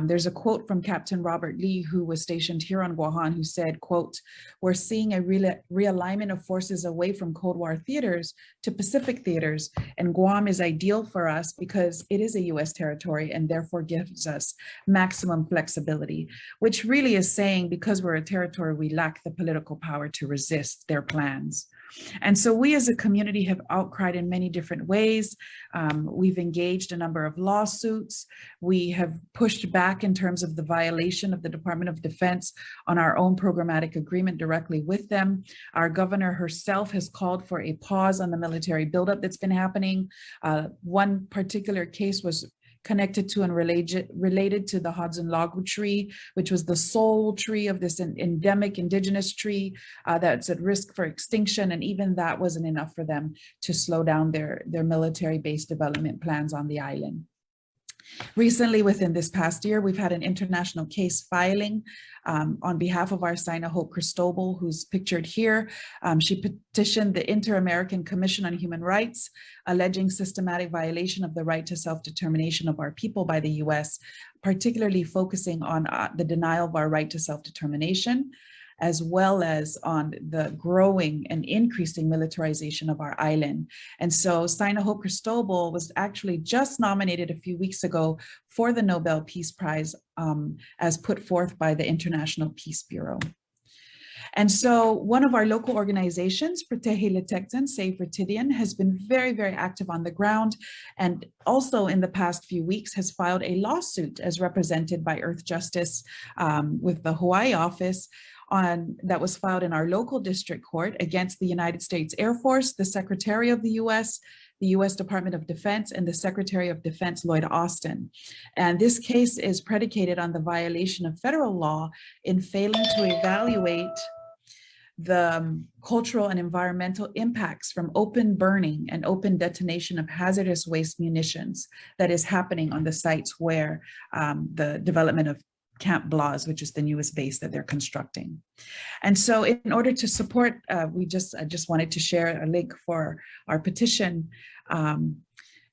There's a quote from Captain Robert Lee, who was stationed here on Guahan, who said, quote, "We're seeing a realignment of forces away from Cold War theaters to Pacific theaters, and Guam is ideal for us because it is a US territory and therefore gives us maximum flexibility," which really is saying because we're a territory, we lack the political power to resist their plans. And so we as a community have outcried in many different ways. We've engaged a number of lawsuits. We have pushed back in terms of the violation of the Department of Defense on our own programmatic agreement directly with them. Our governor herself has called for a pause on the military buildup that's been happening. One particular case was connected to and related to the Hudson Lagu tree, which was the sole tree of this endemic indigenous tree that's at risk for extinction. And even that wasn't enough for them to slow down their military-based development plans on the island. Recently, within this past year, we've had an international case filing on behalf of our Sina Hope Cristobal, who's pictured here. She petitioned the Inter-American Commission on Human Rights, alleging systematic violation of the right to self-determination of our people by the US, particularly focusing on the denial of our right to self-determination, as well as on the growing and increasing militarization of our island. And so Sina Hope Cristobal was actually just nominated a few weeks ago for the Nobel Peace Prize as put forth by the International Peace Bureau. And so one of our local organizations, Protehe Litekten, Save Retidian, has been very, very active on the ground, and also in the past few weeks has filed a lawsuit as represented by Earth Justice with the Hawaii office that was filed in our local district court against the United States Air Force, the Secretary of the US Department of Defense, and the Secretary of Defense, Lloyd Austin. And this case is predicated on the violation of federal law in failing to evaluate the cultural and environmental impacts from open burning and open detonation of hazardous waste munitions that is happening on the sites where the development of Camp Blaas, which is the newest base that they're constructing. And so in order to support, I just wanted to share a link for our petition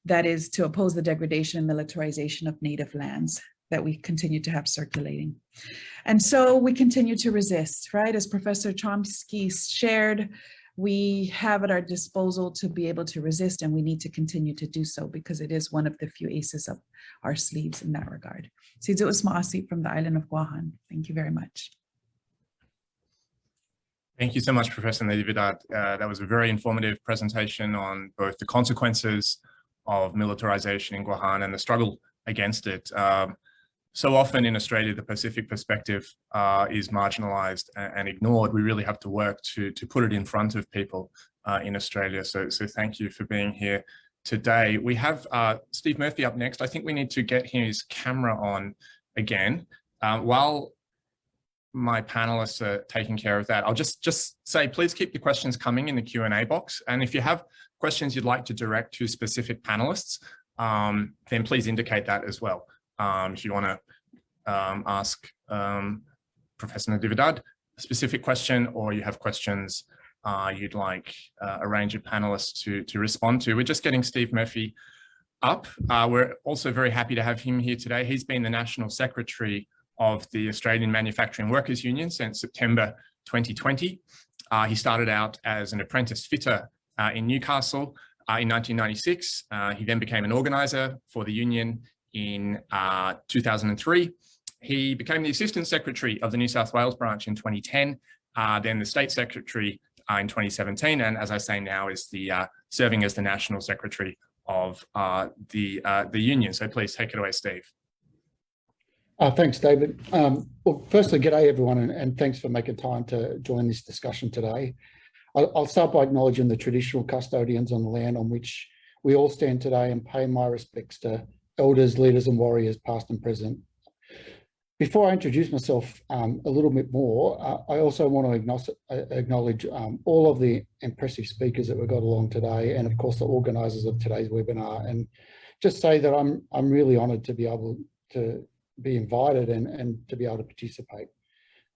that is to oppose the degradation and militarization of native lands that we continue to have circulating. And so we continue to resist, right? As Professor Chomsky shared, we have at our disposal to be able to resist, and we need to continue to do so because it is one of the few aces up our sleeves in that regard. Sidzu Usmaasi from the island of Guahan. Thank you very much. Thank you so much, Professor Natividad. That was a very informative presentation on both the consequences of militarization in Guahan and the struggle against it. So often in Australia, the Pacific perspective is marginalized and ignored. We really have to work to put it in front of people in Australia. So thank you for being here today. We have Steve Murphy up next. I think we need to get his camera on again. While my panelists are taking care of that, I'll just say, please keep the questions coming in the Q&A box. And if you have questions you'd like to direct to specific panelists, then please indicate that as well. If you want to ask Professor Natividad a specific question, or you have questions you'd like a range of panelists to respond to. We're just getting Steve Murphy up. We're also very happy to have him here today. He's been the National Secretary of the Australian Manufacturing Workers Union since September 2020. He started out as an apprentice fitter in Newcastle in 1996. He then became an organiser for the union in 2003. He became the Assistant Secretary of the New South Wales branch in 2010, then the State Secretary in 2017, and as I say now is serving as the National Secretary of the union. So please take it away, Steve. Thanks, David. Well, firstly, g'day everyone, and thanks for making time to join this discussion today. I'll start by acknowledging the traditional custodians on the land on which we all stand today and pay my respects to elders, leaders and warriors past and present. Before I introduce myself a little bit more, I also want to acknowledge all of the impressive speakers that we've got along today, and of course the organisers of today's webinar, and just say that I'm really honoured to be able to be invited and to be able to participate.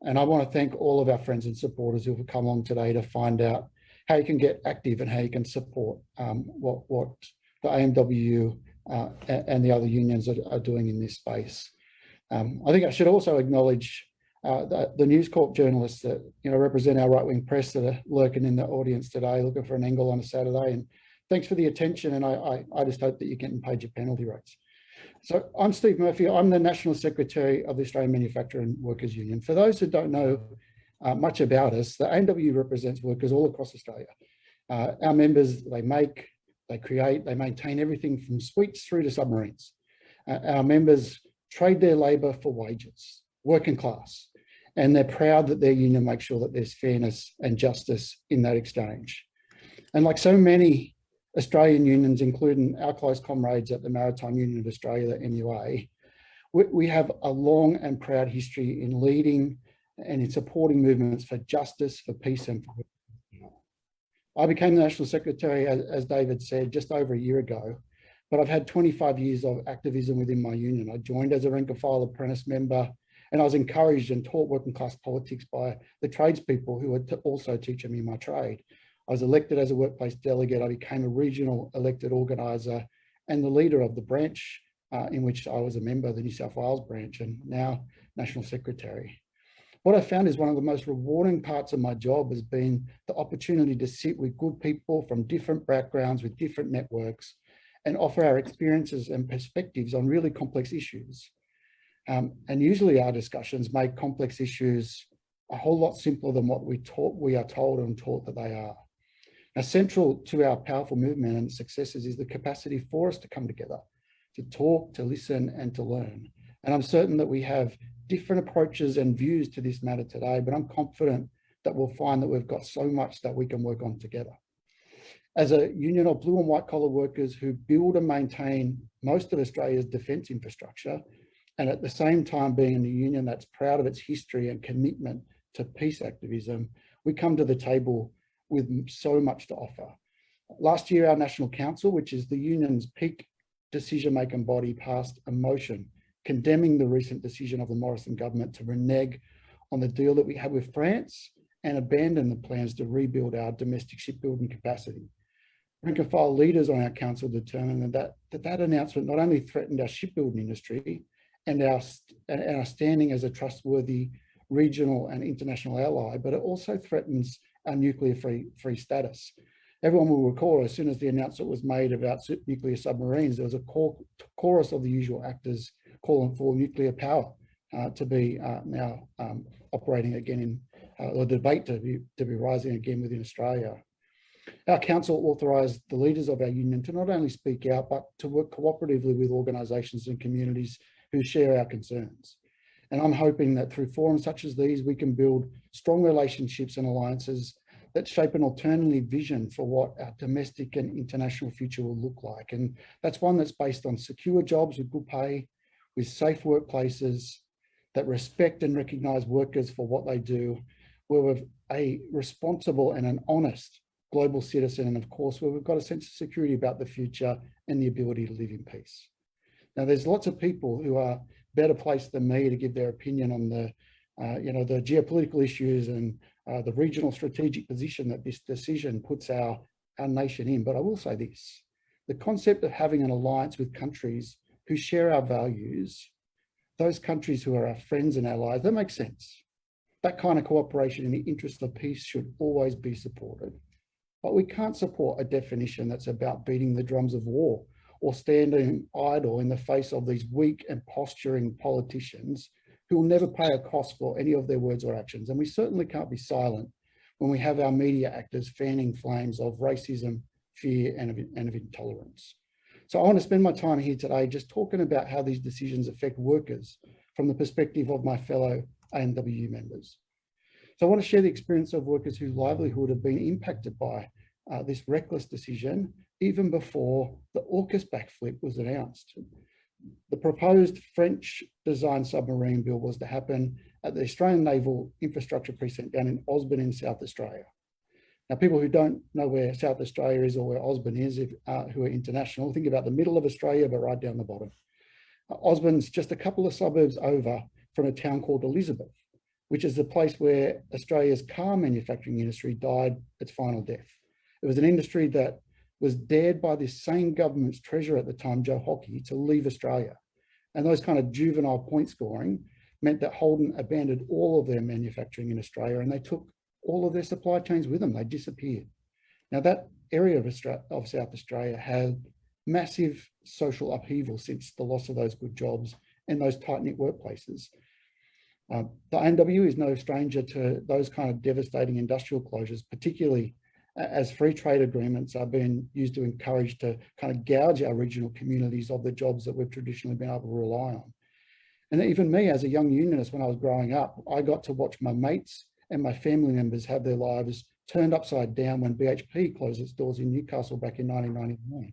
And I want to thank all of our friends and supporters who have come along today to find out how you can get active and how you can support what the AMWU and the other unions are doing in this space. I think I should also acknowledge the News Corp journalists that represent our right-wing press that are lurking in the audience today, looking for an angle on a Saturday. And thanks for the attention. And I just hope that you're getting paid your penalty rates. So I'm Steve Murphy. I'm the National Secretary of the Australian Manufacturing Workers Union. For those who don't know much about us, the AMWU represents workers all across Australia. Our members, they make, they create, they maintain everything from sweets through to submarines. Our members trade their labour for wages, working class, and they're proud that their union makes sure that there's fairness and justice in that exchange. And like so many Australian unions, including our close comrades at the Maritime Union of Australia, the MUA, we have a long and proud history in leading and in supporting movements for justice, for peace and for work. I became the National Secretary, as David said, just over a year ago, but I've had 25 years of activism within my union. I joined as a rank and file apprentice member, and I was encouraged and taught working class politics by the tradespeople who were also teaching me my trade. I was elected as a workplace delegate. I became a regional elected organiser and the leader of the branch in which I was a member of the New South Wales branch and now National Secretary. What I found is one of the most rewarding parts of my job has been the opportunity to sit with good people from different backgrounds, with different networks, and offer our experiences and perspectives on really complex issues. And usually our discussions make complex issues a whole lot simpler than what we are told and taught that they are. Now, central to our powerful movement and successes is the capacity for us to come together, to talk, to listen, and to learn. And I'm certain that we have different approaches and views to this matter today, but I'm confident that we'll find that we've got so much that we can work on together. As a union of blue and white collar workers who build and maintain most of Australia's defence infrastructure, and at the same time being a union that's proud of its history and commitment to peace activism, we come to the table with so much to offer. Last year, our National Council, which is the union's peak decision-making body, passed a motion condemning the recent decision of the Morrison government to renege on the deal that we had with France and abandon the plans to rebuild our domestic shipbuilding capacity. Rank and file leaders on our council determined that announcement not only threatened our shipbuilding industry and our standing as a trustworthy regional and international ally, but it also threatens our nuclear-free status. Everyone will recall, as soon as the announcement was made about nuclear submarines, there was a chorus of the usual actors calling for nuclear power to be now operating again or debate to be rising again within Australia. Our council authorised the leaders of our union to not only speak out, but to work cooperatively with organisations and communities who share our concerns. And I'm hoping that through forums such as these, we can build strong relationships and alliances that shape an alternative vision for what our domestic and international future will look like. And that's one that's based on secure jobs with good pay, with safe workplaces that respect and recognise workers for what they do, where we're a responsible and an honest global citizen, and of course, where we've got a sense of security about the future and the ability to live in peace. Now, there's lots of people who are better placed than me to give their opinion on the geopolitical issues and the regional strategic position that this decision puts our nation in. But I will say this, the concept of having an alliance with countries who share our values, those countries who are our friends and allies, that makes sense. That kind of cooperation in the interest of peace should always be supported. But we can't support a definition that's about beating the drums of war or standing idle in the face of these weak and posturing politicians who will never pay a cost for any of their words or actions. And we certainly can't be silent when we have our media actors fanning flames of racism, fear, and of intolerance. So I want to spend my time here today just talking about how these decisions affect workers from the perspective of my fellow AMWU members. So I want to share the experience of workers whose livelihood have been impacted by this reckless decision even before the AUKUS backflip was announced. The proposed French designed submarine build was to happen at the Australian Naval Infrastructure Precinct down in Osborne in South Australia. Now, people who don't know where South Australia is or where Osborne is, who are international, think about the middle of Australia, but right down the bottom. Osborne's just a couple of suburbs over from a town called Elizabeth, which is the place where Australia's car manufacturing industry died its final death. It was an industry that was dared by this same government's treasurer at the time, Joe Hockey, to leave Australia. And those kind of juvenile point scoring meant that Holden abandoned all of their manufacturing in Australia, and they took all of their supply chains with them. They disappeared. Now, that area of South Australia had massive social upheaval since the loss of those good jobs and those tight-knit workplaces. The AMW is no stranger to those kind of devastating industrial closures, particularly as free trade agreements are being used to encourage to kind of gouge our regional communities of the jobs that we've traditionally been able to rely on. And even me as a young unionist when I was growing up, I got to watch my mates and my family members have their lives turned upside down when BHP closed its doors in Newcastle back in 1999.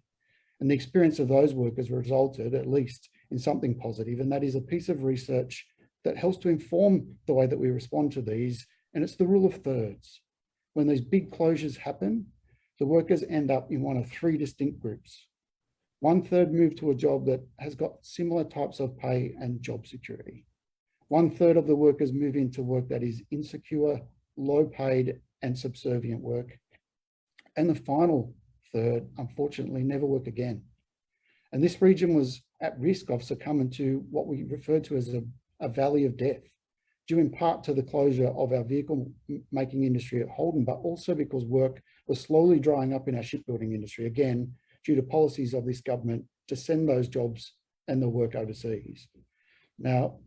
And the experience of those workers resulted, at least, in something positive, and that is a piece of research that helps to inform the way that we respond to these, and it's the rule of thirds. When these big closures happen, the workers end up in one of three distinct groups. 1/3 move to a job that has got similar types of pay and job security. 1/3 of the workers move into work that is insecure, low paid, and subservient work. And the final third, unfortunately, never work again. And this region was at risk of succumbing to what we refer to as a valley of death, due in part to the closure of our vehicle making industry at Holden, but also because work was slowly drying up in our shipbuilding industry, again, due to policies of this government to send those jobs and the work overseas. Now,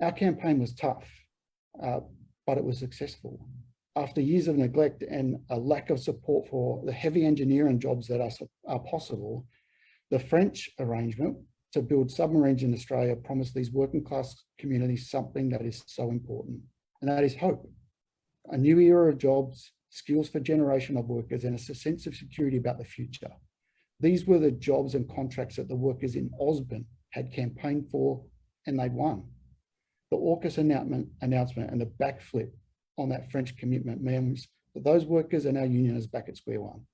our campaign was tough, but it was successful. After years of neglect and a lack of support for the heavy engineering jobs that are possible, the French arrangement to build submarines in Australia promised these working class communities something that is so important, and that is hope. A new era of jobs, skills for generation of workers, and a sense of security about the future. These were the jobs and contracts that the workers in Osborne had campaigned for, and they'd won. The AUKUS announcement and the backflip on that French commitment means that those workers and our union is back at square one.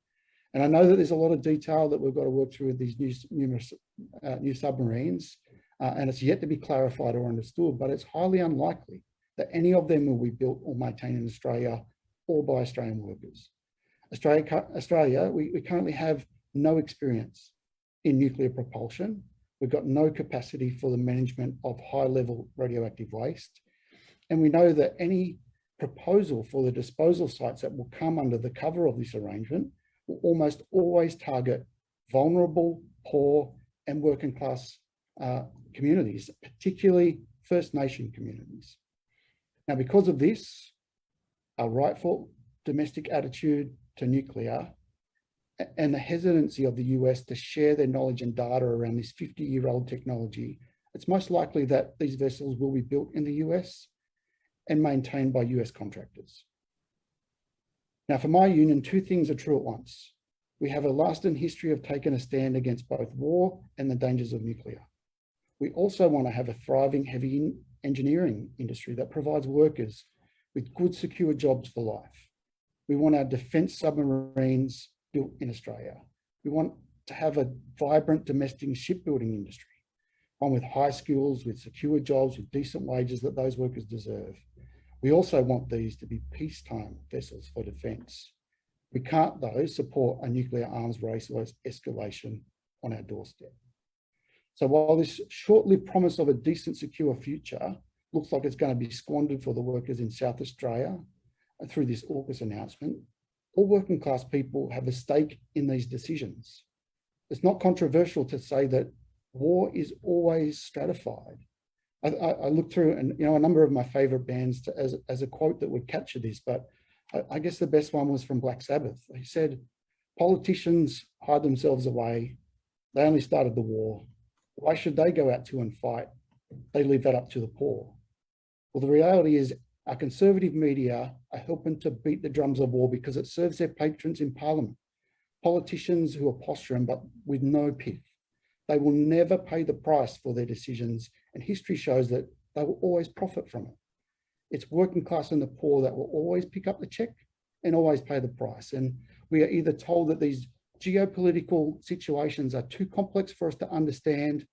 And I know that there's a lot of detail that we've got to work through with these new submarines, and it's yet to be clarified or understood, but it's highly unlikely that any of them will be built or maintained in Australia or by Australian workers. Australia, we currently have no experience in nuclear propulsion. We've got no capacity for the management of high-level radioactive waste. And we know that any proposal for the disposal sites that will come under the cover of this arrangement will almost always target vulnerable, poor, and working class communities, particularly First Nation communities. Now, because of this, our rightful domestic attitude to nuclear and the hesitancy of the US to share their knowledge and data around this 50-year-old technology, it's most likely that these vessels will be built in the US and maintained by US contractors. Now, for my union, two things are true at once. We have a lasting history of taking a stand against both war and the dangers of nuclear. We also want to have a thriving heavy engineering industry that provides workers with good, secure jobs for life. We want our defence submarines built in Australia. We want to have a vibrant domestic shipbuilding industry, one with high skills, with secure jobs, with decent wages that those workers deserve. We also want these to be peacetime vessels for defence. We can't, though, support a nuclear arms race or escalation on our doorstep. So while this short-lived promise of a decent, secure future looks like it's going to be squandered for the workers in South Australia through this AUKUS announcement, all working class people have a stake in these decisions. It's not controversial to say that war is always stratified. I looked through, and a number of my favourite bands as a quote that would capture this, but I guess the best one was from Black Sabbath. He said, "Politicians hide themselves away. They only started the war. Why should they go out to and fight? They leave that up to the poor." Well, the reality is our conservative media are helping to beat the drums of war because it serves their patrons in Parliament, politicians who are posturing but with no pith. They will never pay the price for their decisions, and history shows that they will always profit from it. It's working class and the poor that will always pick up the check and always pay the price. And we are either told that these geopolitical situations are too complex for us to understand,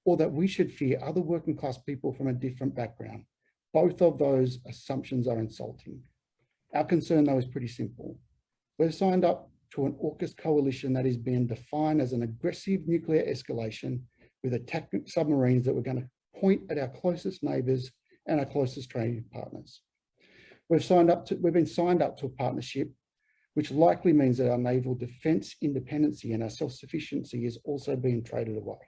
or that we should fear other working class people from a different background. Both of those assumptions are insulting. Our concern, though, is pretty simple. We've signed up to an AUKUS coalition that is being defined as an aggressive nuclear escalation with attack submarines that we're going to point at our closest neighbours and our closest trading partners. We've been signed up to a partnership which likely means that our naval defence independency and our self-sufficiency is also being traded away.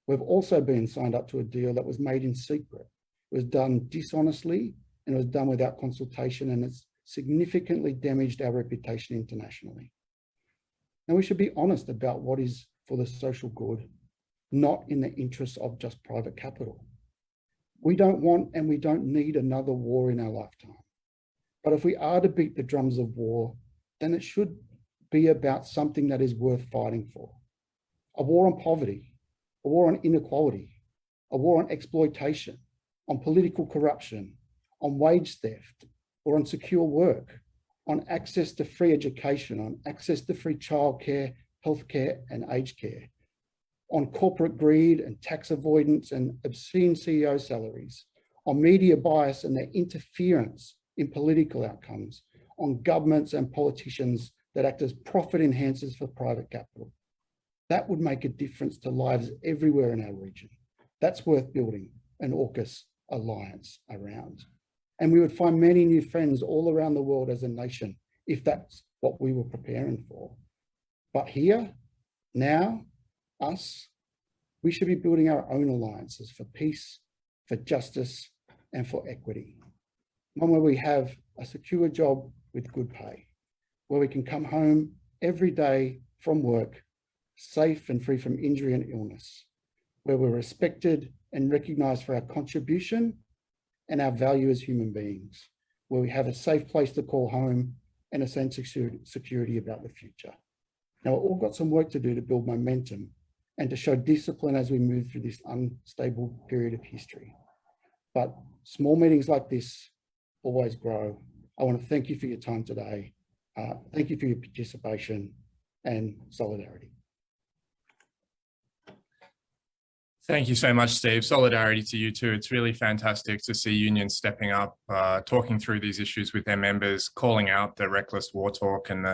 We've also been signed up to a deal that was made in secret. It was done dishonestly and it was done without consultation, and it's significantly damaged our reputation internationally. Now, we should be honest about what is for the social good, not in the interests of just private capital. We don't want and we don't need another war in our lifetime. But if we are to beat the drums of war, then it should be about something that is worth fighting for. A war on poverty, a war on inequality, a war on exploitation, on political corruption, on wage theft, or on secure work, on access to free education, on access to free childcare, healthcare, and aged care, on corporate greed and tax avoidance and obscene CEO salaries, on media bias and their interference in political outcomes, on governments and politicians that act as profit enhancers for private capital. That would make a difference to lives everywhere in our region. That's worth building an AUKUS alliance around. And we would find many new friends all around the world as a nation if that's what we were preparing for. But here, now, us, we should be building our own alliances for peace, for justice, and for equity. One where we have a secure job with good pay, where we can come home every day from work, safe and free from injury and illness, where we're respected and recognised for our contribution and our value as human beings, where we have a safe place to call home and a sense of security about the future. Now, we've all got some work to do to build momentum and to show discipline as we move through this unstable period of history. But small meetings like this always grow. I want to thank you for your time today. Thank you for your participation and solidarity. Thank you so much, Steve. Solidarity to you too. It's really fantastic to see unions stepping up, talking through these issues with their members, calling out the reckless war talk and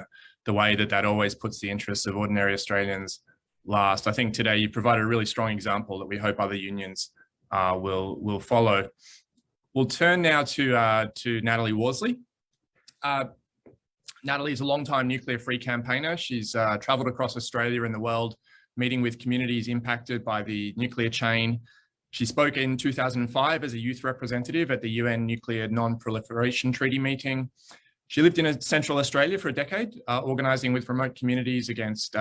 the way that always puts the interests of ordinary Australians last. I think today you provided a really strong example that we hope other unions will follow. We'll turn now to Natalie Wasley. Natalie is a long-time nuclear-free campaigner. She's travelled across Australia and the world, meeting with communities impacted by the nuclear chain. She spoke in 2005 as a youth representative at the UN Nuclear Non-Proliferation Treaty meeting. She lived in Central Australia for a decade, organising with remote communities against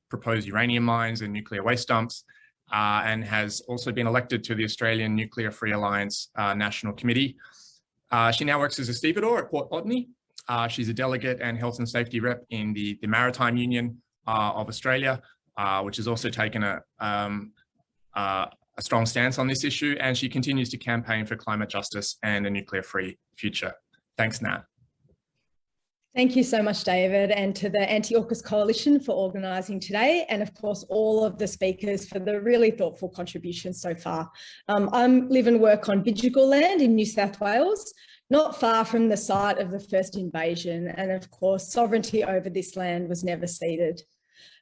proposed uranium mines and nuclear waste dumps, and has also been elected to the Australian Nuclear Free Alliance National Committee. She now works as a stevedore at Port Botany. She's a delegate and health and safety rep in the Maritime Union of Australia, which has also taken a strong stance on this issue, and she continues to campaign for climate justice and a nuclear-free future. Thanks, Nat. Thank you so much, David, and to the Anti-AUKUS Coalition for organising today, and of course all of the speakers for the really thoughtful contributions so far. I live and work on Bidjigal land in New South Wales, not far from the site of the first invasion, and of course sovereignty over this land was never ceded.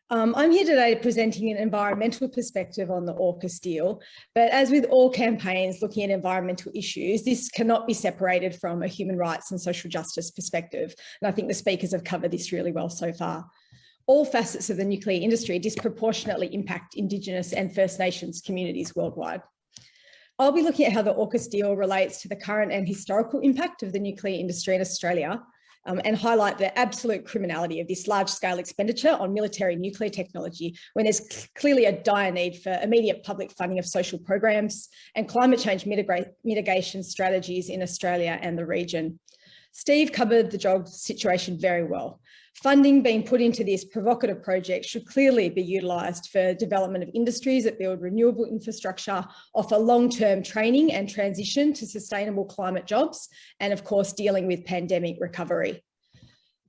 I'm here today presenting an environmental perspective on the AUKUS deal, but as with all campaigns looking at environmental issues, this cannot be separated from a human rights and social justice perspective. And I think the speakers have covered this really well so far. All facets of the nuclear industry disproportionately impact Indigenous and First Nations communities worldwide. I'll be looking at how the AUKUS deal relates to the current and historical impact of the nuclear industry in Australia, and highlight the absolute criminality of this large-scale expenditure on military nuclear technology when there's clearly a dire need for immediate public funding of social programs and climate change mitigation strategies in Australia and the region. Steve covered the job situation very well. Funding being put into this provocative project should clearly be utilised for development of industries that build renewable infrastructure, offer long-term training and transition to sustainable climate jobs, and of course, dealing with pandemic recovery.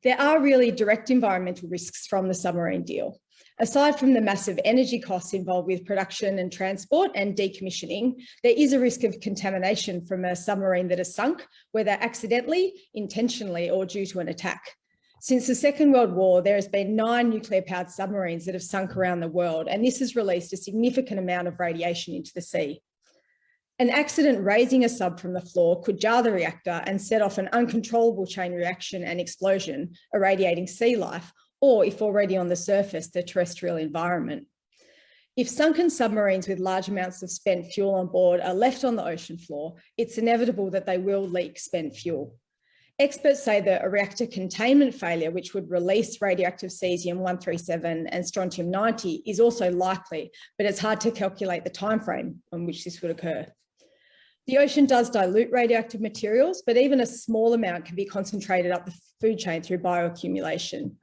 There are really direct environmental risks from the submarine deal. Aside from the massive energy costs involved with production and transport and decommissioning, there is a risk of contamination from a submarine that is sunk, whether accidentally, intentionally, or due to an attack. Since the Second World War, there has been 9 nuclear-powered submarines that have sunk around the world, and this has released a significant amount of radiation into the sea. An accident raising a sub from the floor could jar the reactor and set off an uncontrollable chain reaction and explosion, irradiating sea life, or if already on the surface, the terrestrial environment. If sunken submarines with large amounts of spent fuel on board are left on the ocean floor, it's inevitable that they will leak spent fuel. Experts say that a reactor containment failure, which would release radioactive cesium-137 and strontium-90, is also likely, but it's hard to calculate the timeframe on which this would occur. The ocean does dilute radioactive materials, but even a small amount can be concentrated up the food chain through bioaccumulation.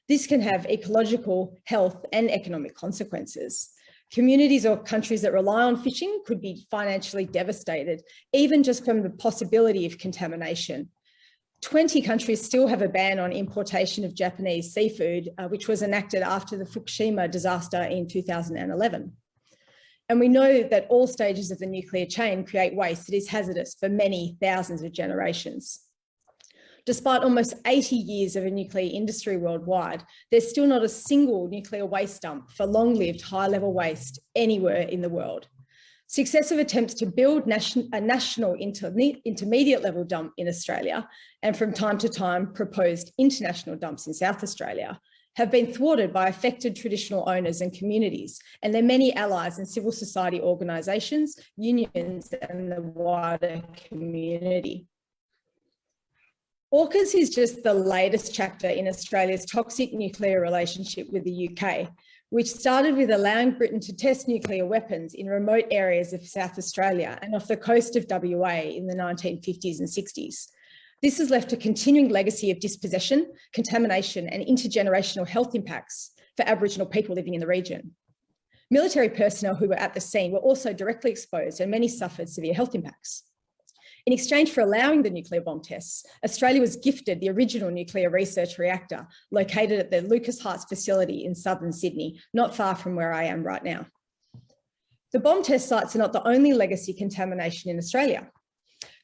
This can have ecological, health, and economic consequences. Communities or countries that rely on fishing could be financially devastated, even just from the possibility of contamination. 20 countries still have a ban on importation of Japanese seafood, which was enacted after the Fukushima disaster in 2011. And we know that all stages of the nuclear chain create waste that is hazardous for many thousands of generations. Despite almost 80 years of a nuclear industry worldwide, there's still not a single nuclear waste dump for long-lived high-level waste anywhere in the world. Successive attempts to build a national intermediate level dump in Australia, and from time to time proposed international dumps in South Australia, have been thwarted by affected traditional owners and communities and their many allies and civil society organisations, unions, and the wider community. AUKUS is just the latest chapter in Australia's toxic nuclear relationship with the UK, which started with allowing Britain to test nuclear weapons in remote areas of South Australia and off the coast of WA in the 1950s and 60s. This has left a continuing legacy of dispossession, contamination, and intergenerational health impacts for Aboriginal people living in the region. Military personnel who were at the scene were also directly exposed, and many suffered severe health impacts. In exchange for allowing the nuclear bomb tests, Australia was gifted the original nuclear research reactor located at the Lucas Heights facility in southern Sydney, not far from where I am right now. The bomb test sites are not the only legacy contamination in Australia.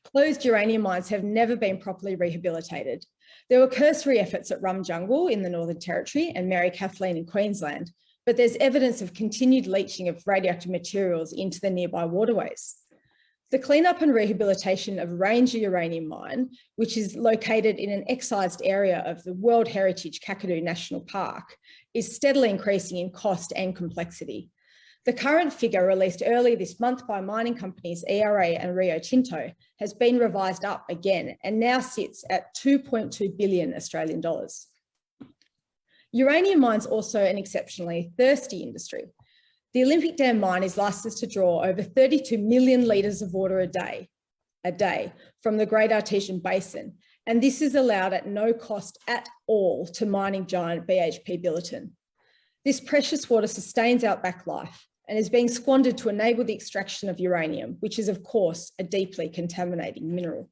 Closed uranium mines have never been properly rehabilitated. There were cursory efforts at Rum Jungle in the Northern Territory and Mary Kathleen in Queensland, but there's evidence of continued leaching of radioactive materials into the nearby waterways. The cleanup and rehabilitation of Ranger Uranium Mine, which is located in an excised area of the World Heritage Kakadu National Park, is steadily increasing in cost and complexity. The current figure released earlier this month by mining companies ERA and Rio Tinto has been revised up again and now sits at 2.2 billion Australian dollars. Uranium mine's also an exceptionally thirsty industry. The Olympic Dam mine is licensed to draw over 32 million litres of water a day from the Great Artesian Basin, and this is allowed at no cost at all to mining giant BHP Billiton. This precious water sustains outback life and is being squandered to enable the extraction of uranium, which is of course a deeply contaminating mineral.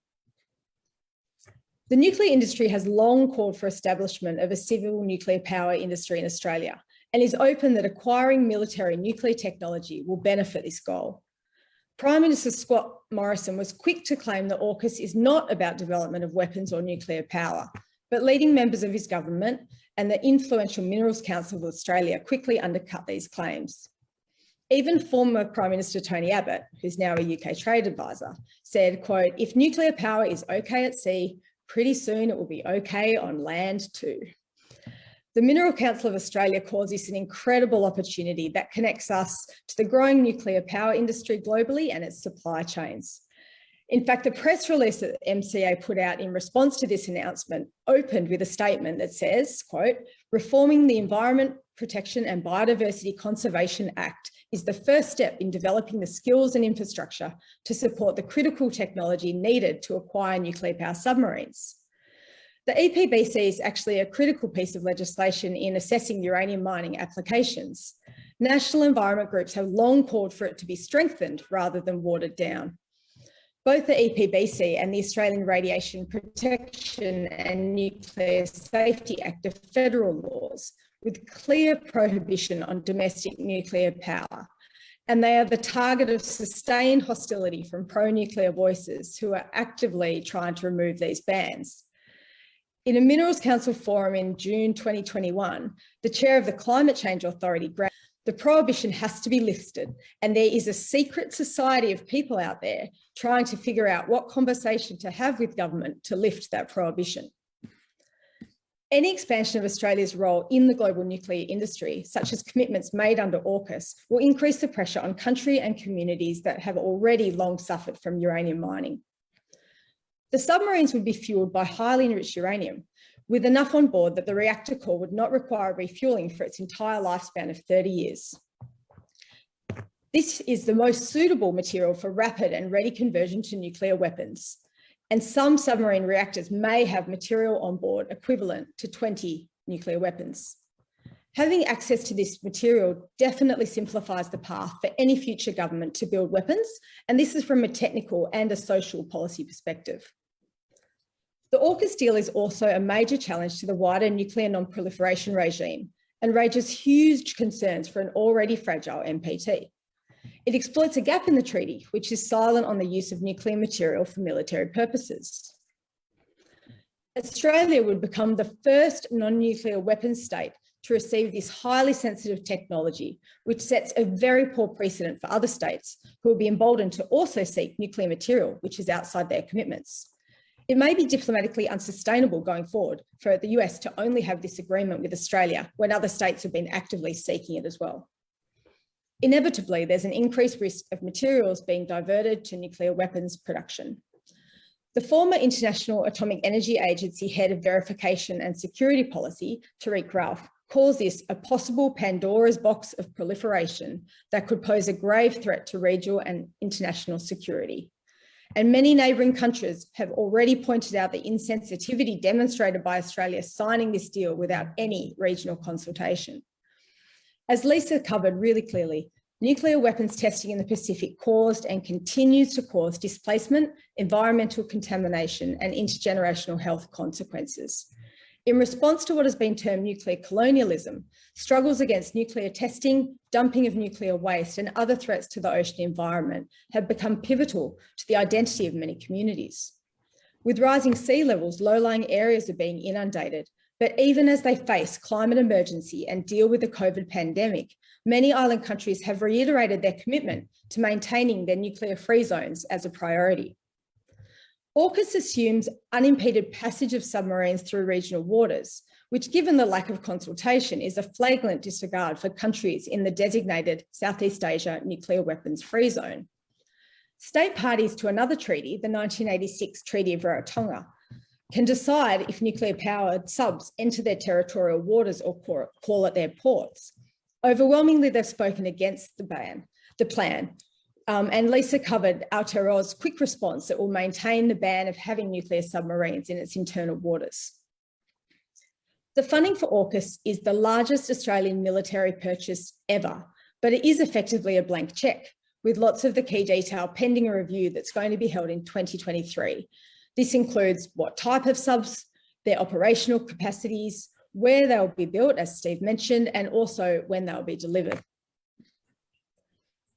The nuclear industry has long called for establishment of a civil nuclear power industry in Australia and is open that acquiring military nuclear technology will benefit this goal. Prime Minister Scott Morrison was quick to claim that AUKUS is not about development of weapons or nuclear power, but leading members of his government and the influential Minerals Council of Australia quickly undercut these claims. Even former Prime Minister Tony Abbott, who's now a UK trade advisor, said, quote, "If nuclear power is okay at sea, pretty soon it will be okay on land too." The Minerals Council of Australia calls this an incredible opportunity that connects us to the growing nuclear power industry globally and its supply chains. In fact, the press release that MCA put out in response to this announcement opened with a statement that says, quote, "Reforming the Environment Protection and Biodiversity Conservation Act is the first step in developing the skills and infrastructure to support the critical technology needed to acquire nuclear power submarines." The EPBC is actually a critical piece of legislation in assessing uranium mining applications. National environment groups have long called for it to be strengthened rather than watered down. Both the EPBC and the Australian Radiation Protection and Nuclear Safety Act are federal laws with clear prohibition on domestic nuclear power, and they are the target of sustained hostility from pro-nuclear voices who are actively trying to remove these bans. In a Minerals Council forum in June 2021, the chair of the Climate Change Authority granted the prohibition has to be lifted, and there is a secret society of people out there trying to figure out what conversation to have with government to lift that prohibition. Any expansion of Australia's role in the global nuclear industry, such as commitments made under AUKUS, will increase the pressure on country and communities that have already long suffered from uranium mining. The submarines would be fueled by highly enriched uranium, with enough on board that the reactor core would not require refueling for its entire lifespan of 30 years. This is the most suitable material for rapid and ready conversion to nuclear weapons, and some submarine reactors may have material on board equivalent to 20 nuclear weapons. Having access to this material definitely simplifies the path for any future government to build weapons, and this is from a technical and a social policy perspective. The AUKUS deal is also a major challenge to the wider nuclear non-proliferation regime and raises huge concerns for an already fragile NPT. It exploits a gap in the treaty, which is silent on the use of nuclear material for military purposes. Australia would become the first non-nuclear weapons state to receive this highly sensitive technology, which sets a very poor precedent for other states who will be emboldened to also seek nuclear material, which is outside their commitments. It may be diplomatically unsustainable going forward for the US to only have this agreement with Australia when other states have been actively seeking it as well. Inevitably, there's an increased risk of materials being diverted to nuclear weapons production. The former International Atomic Energy Agency head of verification and security policy, Tariq Ralph, calls this a possible Pandora's box of proliferation that could pose a grave threat to regional and international security. And many neighbouring countries have already pointed out the insensitivity demonstrated by Australia signing this deal without any regional consultation. As Lisa covered really clearly, nuclear weapons testing in the Pacific caused and continues to cause displacement, environmental contamination, and intergenerational health consequences. in response to what has been termed nuclear colonialism, struggles against nuclear testing, dumping of nuclear waste, and other threats to the ocean environment have become pivotal to the identity of many communities. With rising sea levels, low-lying areas are being inundated, but even as they face climate emergency and deal with the COVID pandemic, many island countries have reiterated their commitment to maintaining their nuclear-free zones as a priority. AUKUS assumes unimpeded passage of submarines through regional waters, which, given the lack of consultation, is a flagrant disregard for countries in the designated Southeast Asia nuclear weapons free zone. State parties to another treaty, the 1986 Treaty of Rarotonga, can decide if nuclear-powered subs enter their territorial waters or call at their ports. Overwhelmingly, they've spoken against the plan, and Lisa covered Aotearoa's quick response that will maintain the ban of having nuclear submarines in its internal waters. The funding for AUKUS is the largest Australian military purchase ever, but it is effectively a blank cheque, with lots of the key detail pending a review that's going to be held in 2023. This includes what type of subs, their operational capacities, where they'll be built, as Steve mentioned, and also when they'll be delivered.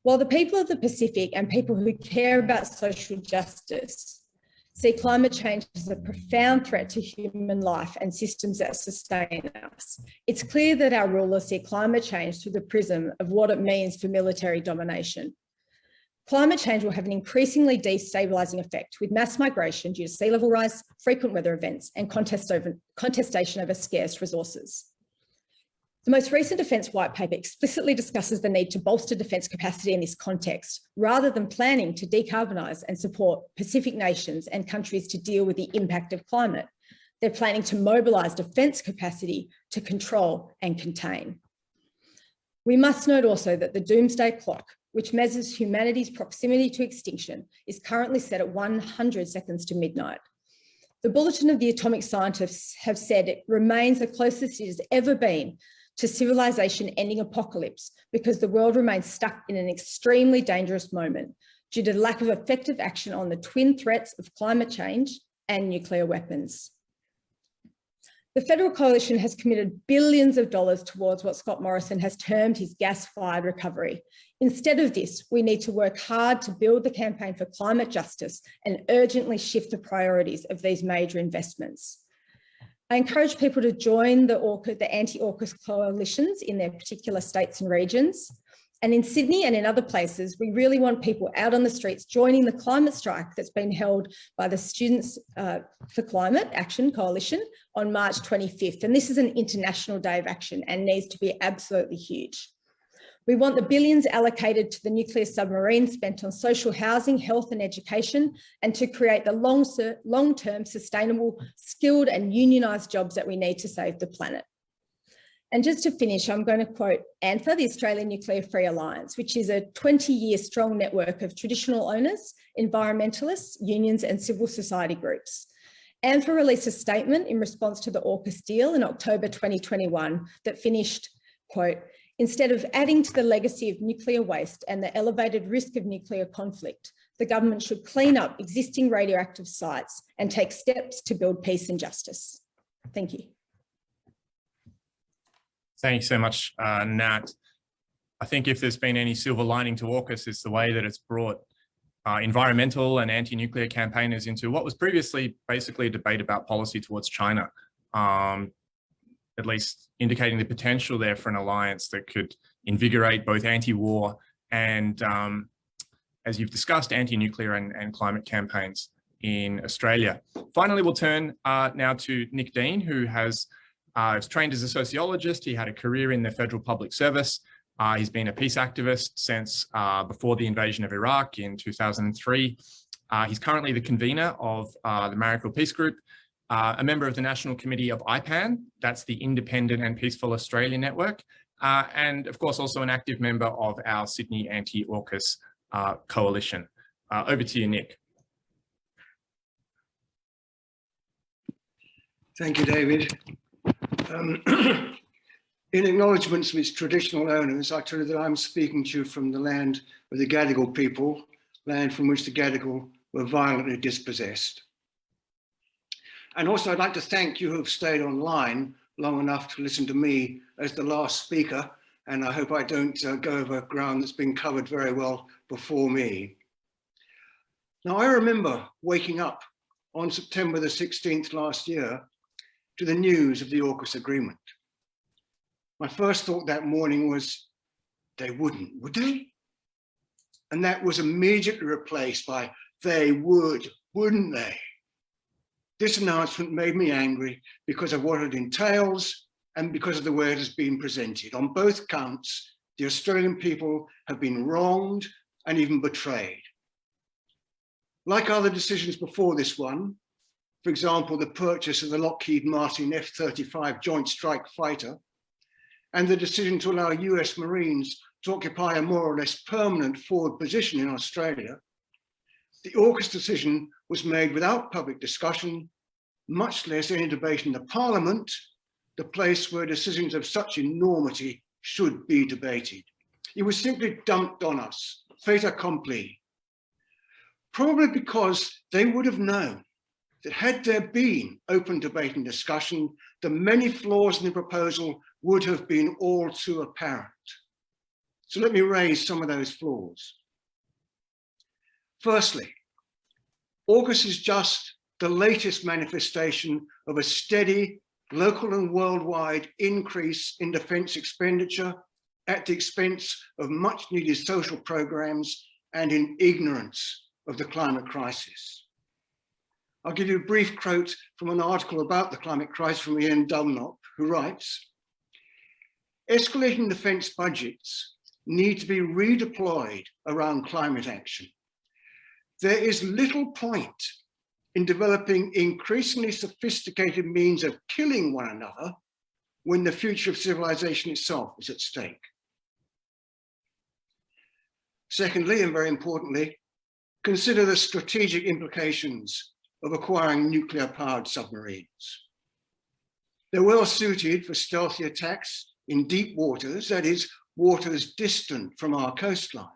While the people of the Pacific and people who care about social justice see climate change as a profound threat to human life and systems that sustain us, it's clear that our rulers see climate change through the prism of what it means for military domination. Climate change will have an increasingly destabilising effect, with mass migration due to sea level rise, frequent weather events, and contestation over scarce resources. The most recent Defence White Paper explicitly discusses the need to bolster defence capacity in this context, rather than planning to decarbonise and support Pacific nations and countries to deal with the impact of climate. They're planning to mobilise defence capacity to control and contain. We must note also that the doomsday clock, which measures humanity's proximity to extinction, is currently set at 100 seconds to midnight. The Bulletin of the Atomic Scientists have said it remains the closest it has ever been to civilization ending apocalypse, because the world remains stuck in an extremely dangerous moment due to the lack of effective action on the twin threats of climate change and nuclear weapons. The Federal Coalition has committed billions of dollars towards what Scott Morrison has termed his gas-fired recovery. Instead of this, we need to work hard to build the campaign for climate justice and urgently shift the priorities of these major investments. I encourage people to join the anti-AUKUS coalitions in their particular states and regions. And in Sydney and in other places, we really want people out on the streets joining the climate strike that's been held by the Students for Climate Action Coalition on March 25th. And this is an international day of action and needs to be absolutely huge. We want the billions allocated to the nuclear submarine spent on social housing, health and education, and to create the long-term sustainable, skilled and unionised jobs that we need to save the planet. And just to finish, I'm going to quote ANFA, the Australian Nuclear Free Alliance, which is a 20-year strong network of traditional owners, environmentalists, unions and civil society groups. ANFA released a statement in response to the AUKUS deal in October 2021 that finished, quote, "Instead of adding to the legacy of nuclear waste and the elevated risk of nuclear conflict, the government should clean up existing radioactive sites and take steps to build peace and justice." Thank you. Thanks so much, Nat. I think if there's been any silver lining to AUKUS, it's the way that it's brought environmental and anti-nuclear campaigners into what was previously basically a debate about policy towards China, at least indicating the potential there for an alliance that could invigorate both anti-war and, as you've discussed, anti-nuclear and climate campaigns in Australia. Finally, we'll turn now to Nick Dean, who has was trained as a sociologist. He had a career in the federal public service. He's been a peace activist since before the invasion of Iraq in 2003. He's currently the convener of the Marrickville Peace Group, a member of the National Committee of IPAN, that's the Independent and Peaceful Australia Network, and of course also an active member of our Sydney Anti-AUKUS Coalition. Over to you, Nick. Thank you, David. In acknowledgements of its traditional owners, I tell you that I'm speaking to you from the land of the Gadigal people, land from which the Gadigal were violently dispossessed. And also I'd like to thank you who've stayed online long enough to listen to me as the last speaker. And I hope I don't go over ground that's been covered very well before me. Now, I remember waking up on September the 16th last year to the news of the AUKUS agreement. My first thought that morning was, they wouldn't, would they? And that was immediately replaced by, they would, wouldn't they? This announcement made me angry because of what it entails and because of the way it has been presented. On both counts, the Australian people have been wronged and even betrayed. Like other decisions before this one, for example, the purchase of the Lockheed Martin F-35 Joint Strike Fighter, and the decision to allow US Marines to occupy a more or less permanent forward position in Australia, the AUKUS decision was made without public discussion, much less any debate in the Parliament, the place where decisions of such enormity should be debated. It was simply dumped on us, fait accompli. Probably because they would have known that had there been open debate and discussion, the many flaws in the proposal would have been all too apparent. So let me raise some of those flaws. Firstly, AUKUS is just the latest manifestation of a steady, local and worldwide increase in defence expenditure at the expense of much needed social programs and in ignorance of the climate crisis. I'll give you a brief quote from an article about the climate crisis from Ian Dunlop, who writes, "Escalating defence budgets need to be redeployed around climate action. There is little point in developing increasingly sophisticated means of killing one another when the future of civilization itself is at stake." Secondly, and very importantly, consider the strategic implications of acquiring nuclear-powered submarines. They're well suited for stealthy attacks in deep waters, that is, waters distant from our coastline.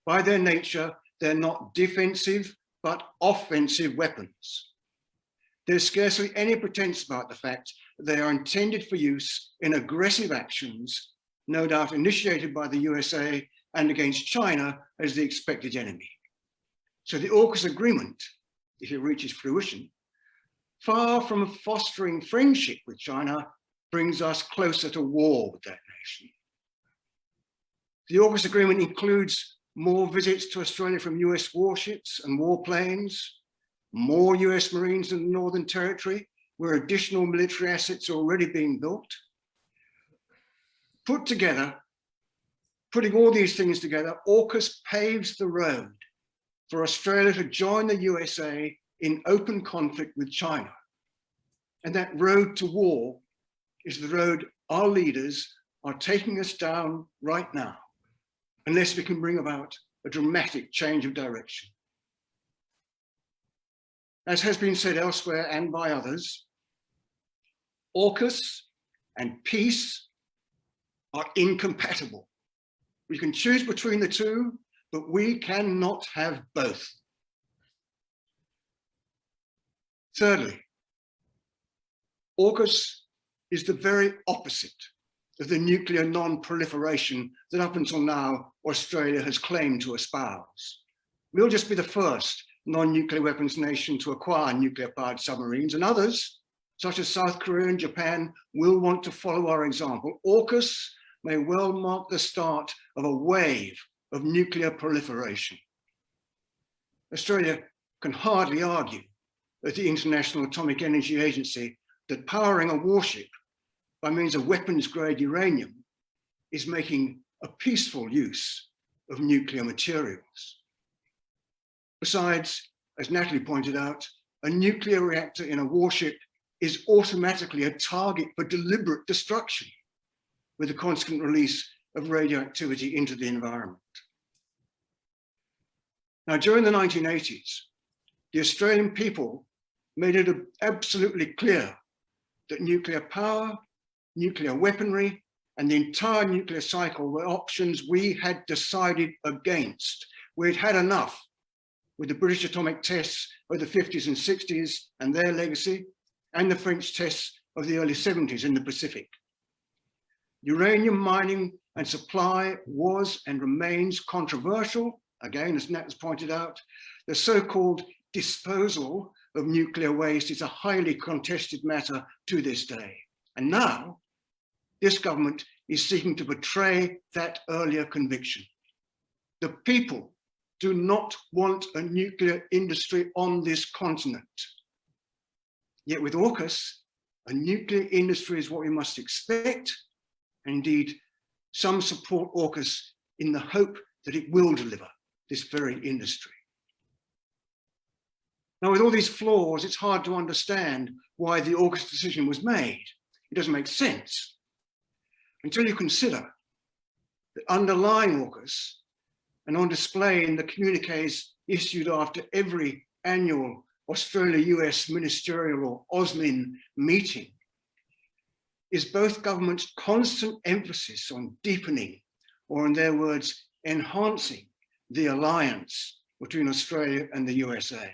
By their nature, they're not defensive, but offensive weapons. There's scarcely any pretense about the fact that they are intended for use in aggressive actions, no doubt initiated by the USA and against China as the expected enemy. So the AUKUS agreement, if it reaches fruition, far from fostering friendship with China, brings us closer to war with that nation. The AUKUS agreement includes more visits to Australia from US warships and warplanes, more US Marines in the Northern Territory, where additional military assets are already being built. Putting all these things together, AUKUS paves the road for Australia to join the USA in open conflict with China. And that road to war is the road our leaders are taking us down right now, unless we can bring about a dramatic change of direction. As has been said elsewhere and by others, AUKUS and peace are incompatible. We can choose between the two, but we cannot have both. Thirdly, AUKUS is the very opposite of the nuclear non-proliferation that up until now Australia has claimed to espouse. We'll just be the first non-nuclear weapons nation to acquire nuclear-powered submarines, and others, such as South Korea and Japan, will want to follow our example. AUKUS may well mark the start of a wave of nuclear proliferation. Australia can hardly argue at the International Atomic Energy Agency that powering a warship by means of weapons-grade uranium is making a peaceful use of nuclear materials. Besides, as Natalie pointed out, a nuclear reactor in a warship is automatically a target for deliberate destruction, with the consequent release of radioactivity into the environment. Now, during the 1980s, the Australian people made it absolutely clear that nuclear power, nuclear weaponry, and the entire nuclear cycle were options we had decided against. We'd had enough with the British atomic tests of the 50s and 60s and their legacy, and the French tests of the early 70s in the Pacific. Uranium mining and supply was and remains controversial. Again, as Nat has pointed out, the so-called disposal of nuclear waste is a highly contested matter to this day. And now, this government is seeking to betray that earlier conviction. The people do not want a nuclear industry on this continent. Yet with AUKUS, a nuclear industry is what we must expect. And indeed, some support AUKUS in the hope that it will deliver this very industry. Now, with all these flaws, it's hard to understand why the AUKUS decision was made. It doesn't make sense until you consider that underlying AUKUS and on display in the communiques issued after every annual Australia-US ministerial or OSMIN meeting is both governments' constant emphasis on deepening, or in their words, enhancing the alliance between Australia and the USA.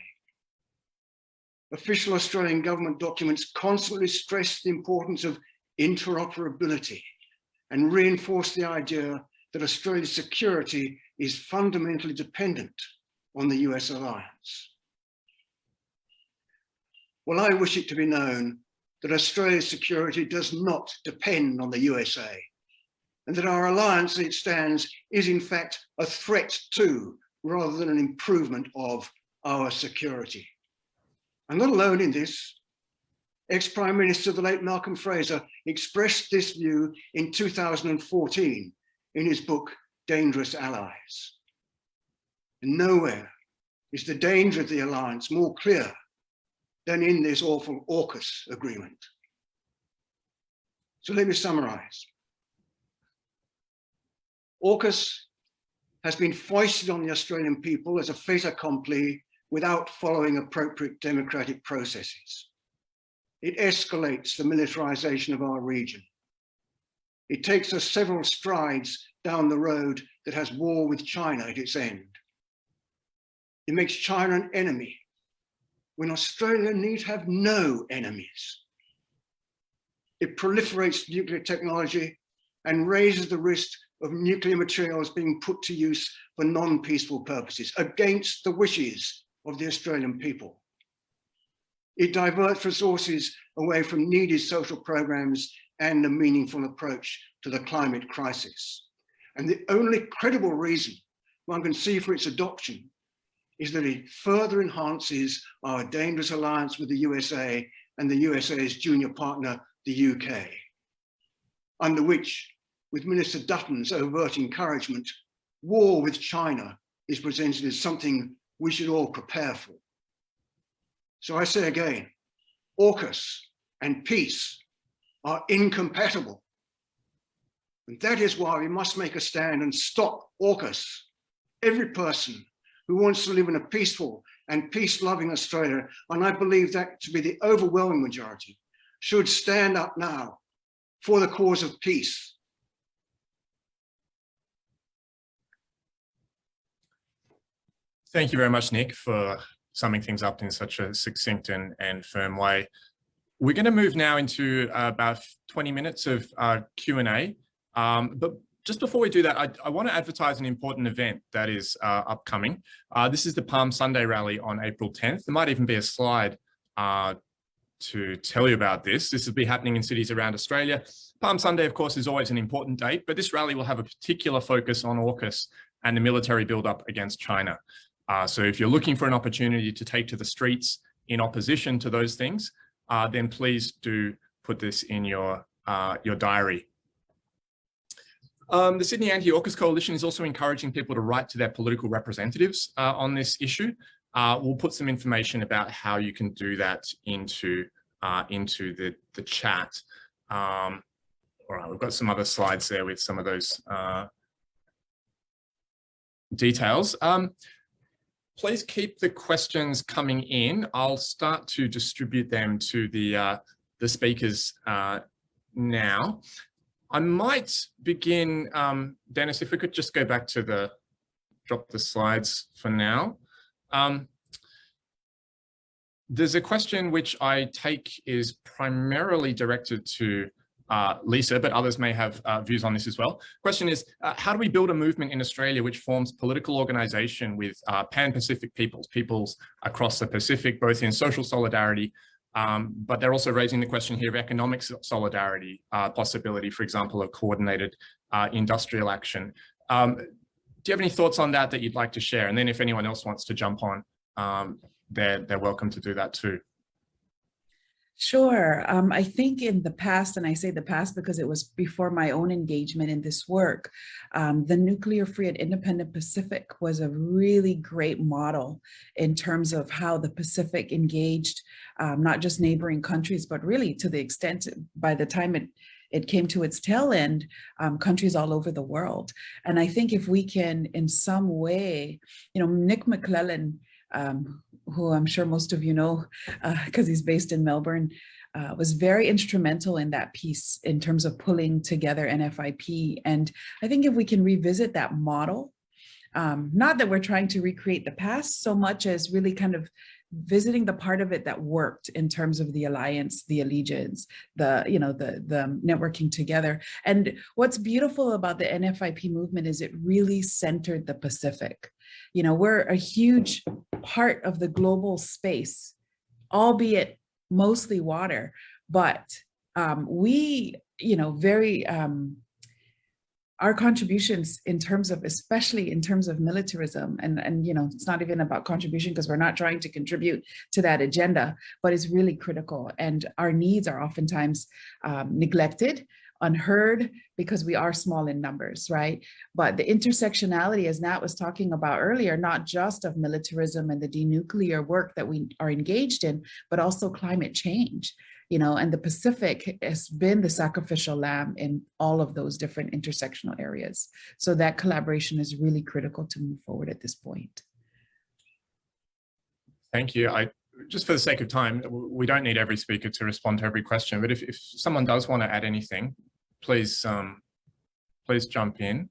Official Australian government documents constantly stress the importance of interoperability and reinforce the idea that Australia's security is fundamentally dependent on the US alliance. Well, I wish it to be known that Australia's security does not depend on the USA, and that our alliance as it stands is in fact a threat to, rather than an improvement of, our security. And not alone in this, ex-Prime Minister, the late Malcolm Fraser, expressed this view in 2014 in his book, Dangerous Allies. And nowhere is the danger of the alliance more clear than in this awful AUKUS agreement. So let me summarize. AUKUS has been foisted on the Australian people as a fait accompli without following appropriate democratic processes. It escalates the militarization of our region. It takes us several strides down the road that has war with China at its end. It makes China an enemy when Australia need have no enemies. It proliferates nuclear technology and raises the risk of nuclear materials being put to use for non-peaceful purposes against the wishes of the Australian people. It diverts resources away from needed social programs and a meaningful approach to the climate crisis. And the only credible reason one can see for its adoption is that it further enhances our dangerous alliance with the USA and the USA's junior partner, the UK, under which, with Minister Dutton's overt encouragement, war with China is presented as something we should all prepare for. So I say again, AUKUS and peace are incompatible. And that is why we must make a stand and stop AUKUS. Every person who wants to live in a peaceful and peace-loving Australia, and I believe that to be the overwhelming majority, should stand up now for the cause of peace. Thank you very much, Nick, for summing things up in such a succinct and firm way. We're going to move now into about 20 minutes of Q&A. But just before we do that, I want to advertise an important event that is upcoming. This is the Palm Sunday rally on April 10th. There might even be a slide to tell you about this. This will be happening in cities around Australia. Palm Sunday, of course, is always an important date, but this rally will have a particular focus on AUKUS and the military buildup against China. So if you're looking for an opportunity to take to the streets in opposition to those things, then please do put this in your diary. The Sydney Anti-AUKUS Coalition is also encouraging people to write to their political representatives on this issue. We'll put some information about how you can do that into the chat. All right, we've got some other slides there with some of those details. Please keep the questions coming in. I'll start to distribute them to the speakers now. I might begin, Dennis, if we could just go back to drop the slides for now. There's a question which I take is primarily directed to Lisa, but others may have views on this as well. Question is, how do we build a movement in Australia which forms political organisation with pan-Pacific peoples across the Pacific, both in social solidarity, but they're also raising the question here of economic solidarity, possibility, for example, of coordinated industrial action. Do you have any thoughts on that you'd like to share? And then if anyone else wants to jump on, they're welcome to do that too. Sure. I think in the past, and I say the past because it was before my own engagement in this work, the nuclear-free and independent Pacific was a really great model in terms of how the Pacific engaged not just neighboring countries, but really to the extent by the time it came to its tail end, countries all over the world. And I think if we can in some way, Nick McClellan, who I'm sure most of you know because he's based in Melbourne, was very instrumental in that piece in terms of pulling together NFIP. And I think if we can revisit that model, not that we're trying to recreate the past so much as really kind of visiting the part of it that worked in terms of the alliance, the allegiance, the networking together. And what's beautiful about the NFIP movement is it really centered the Pacific. We're a huge part of the global space, albeit mostly water, but our contributions in terms of, especially in terms of militarism, and it's not even about contribution because we're not trying to contribute to that agenda, but it's really critical. And our needs are oftentimes neglected, unheard, because we are small in numbers, right? But the intersectionality, as Nat was talking about earlier, not just of militarism and the denuclear work that we are engaged in, but also climate change. And the Pacific has been the sacrificial lamb in all of those different intersectional areas. So that collaboration is really critical to move forward at this point. Thank you. Just for the sake of time, we don't need every speaker to respond to every question, but if someone does want to add anything, please jump in.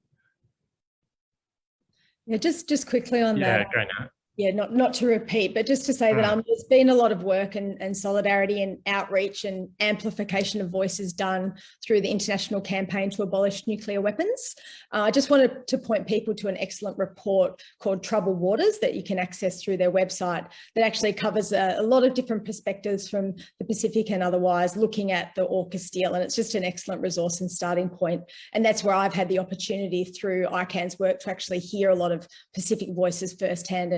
Yeah, just quickly on that. Yeah, go now. Yeah, not to repeat, but just to say that there's been a lot of work and solidarity and outreach and amplification of voices done through the international campaign to abolish nuclear weapons. I just wanted to point people to an excellent report called Troubled Waters that you can access through their website that actually covers a lot of different perspectives from the Pacific and otherwise, looking at the AUKUS deal. And it's just an excellent resource and starting point. And that's where I've had the opportunity through ICANN's work to actually hear a lot of Pacific voices firsthand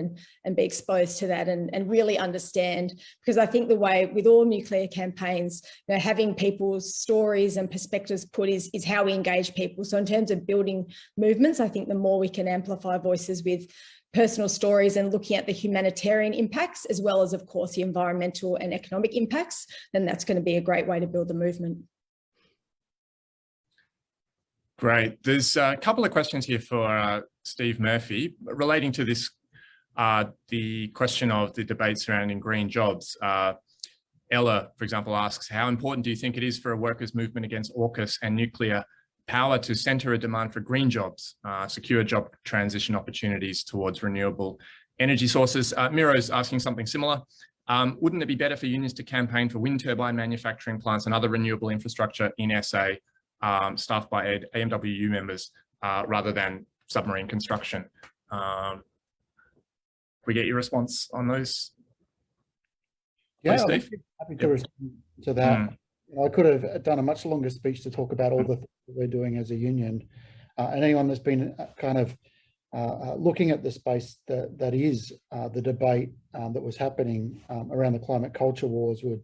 and be exposed to that and really understand, because I think the way with all nuclear campaigns, having people's stories and perspectives put is how we engage people. So in terms of building movements, I think the more we can amplify voices with personal stories and looking at the humanitarian impacts, as well as, of course, the environmental and economic impacts, then that's going to be a great way to build the movement. Great. There's a couple of questions here for Steve Murphy relating to this, the question of the debate surrounding green jobs. Ella, for example, asks, how important do you think it is for a workers' movement against AUKUS and nuclear power to centre a demand for green jobs, secure job transition opportunities towards renewable energy sources? Miro's asking something similar. Wouldn't it be better for unions to campaign for wind turbine manufacturing plants and other renewable infrastructure in SA, staffed by AMWU members, rather than submarine construction? We get your response on those? Yeah, Steve? Happy to respond to that. I could have done a much longer speech to talk about all the things that we're doing as a union. And anyone that's been kind of looking at the space that is the debate that was happening around the climate culture wars would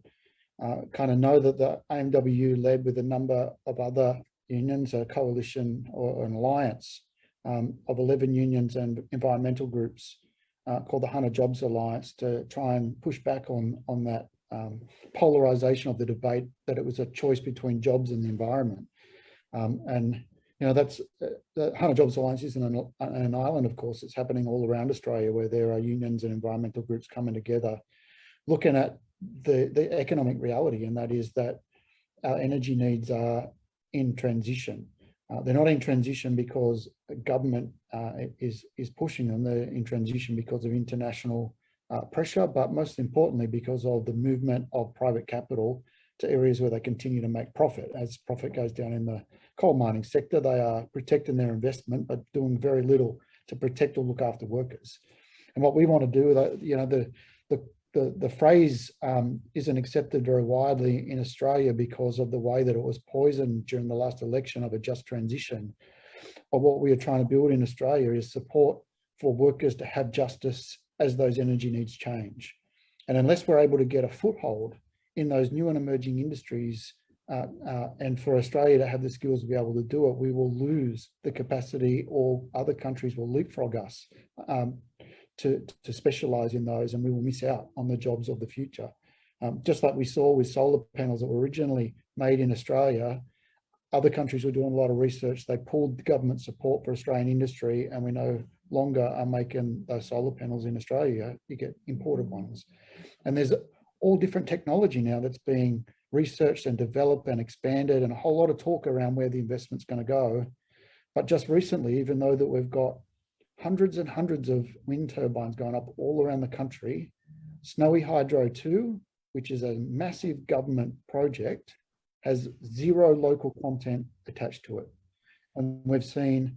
kind of know that the AMWU led with a number of other unions, a coalition or an alliance of 11 unions and environmental groups called the 100 Jobs Alliance, to try and push back on that polarization of the debate, that it was a choice between jobs and the environment. And that's the 100 Jobs Alliance isn't an island, of course. It's happening all around Australia, where there are unions and environmental groups coming together, looking at the economic reality, and that is that our energy needs are in transition. They're not in transition because government is pushing them. They're in transition because of international pressure, but most importantly because of the movement of private capital to areas where they continue to make profit. As profit goes down in the coal mining sector, they are protecting their investment, but doing very little to protect or look after workers. And what we want to do, the phrase isn't accepted very widely in Australia because of the way that it was poisoned during the last election of a just transition. But what we are trying to build in Australia is support for workers to have justice as those energy needs change. And unless we're able to get a foothold in those new and emerging industries, and for Australia to have the skills to be able to do it, we will lose the capacity, or other countries will leapfrog us to specialise in those, and we will miss out on the jobs of the future. Just like we saw with solar panels that were originally made in Australia, other countries were doing a lot of research. They pulled the government support for Australian industry, and we no longer are making those solar panels in Australia. You get imported ones. And there's all different technology now that's being researched and developed and expanded, and a whole lot of talk around where the investment's going to go. But just recently, even though that we've got hundreds and hundreds of wind turbines going up all around the country, Snowy Hydro 2, which is a massive government project, has zero local content attached to it. And we've seen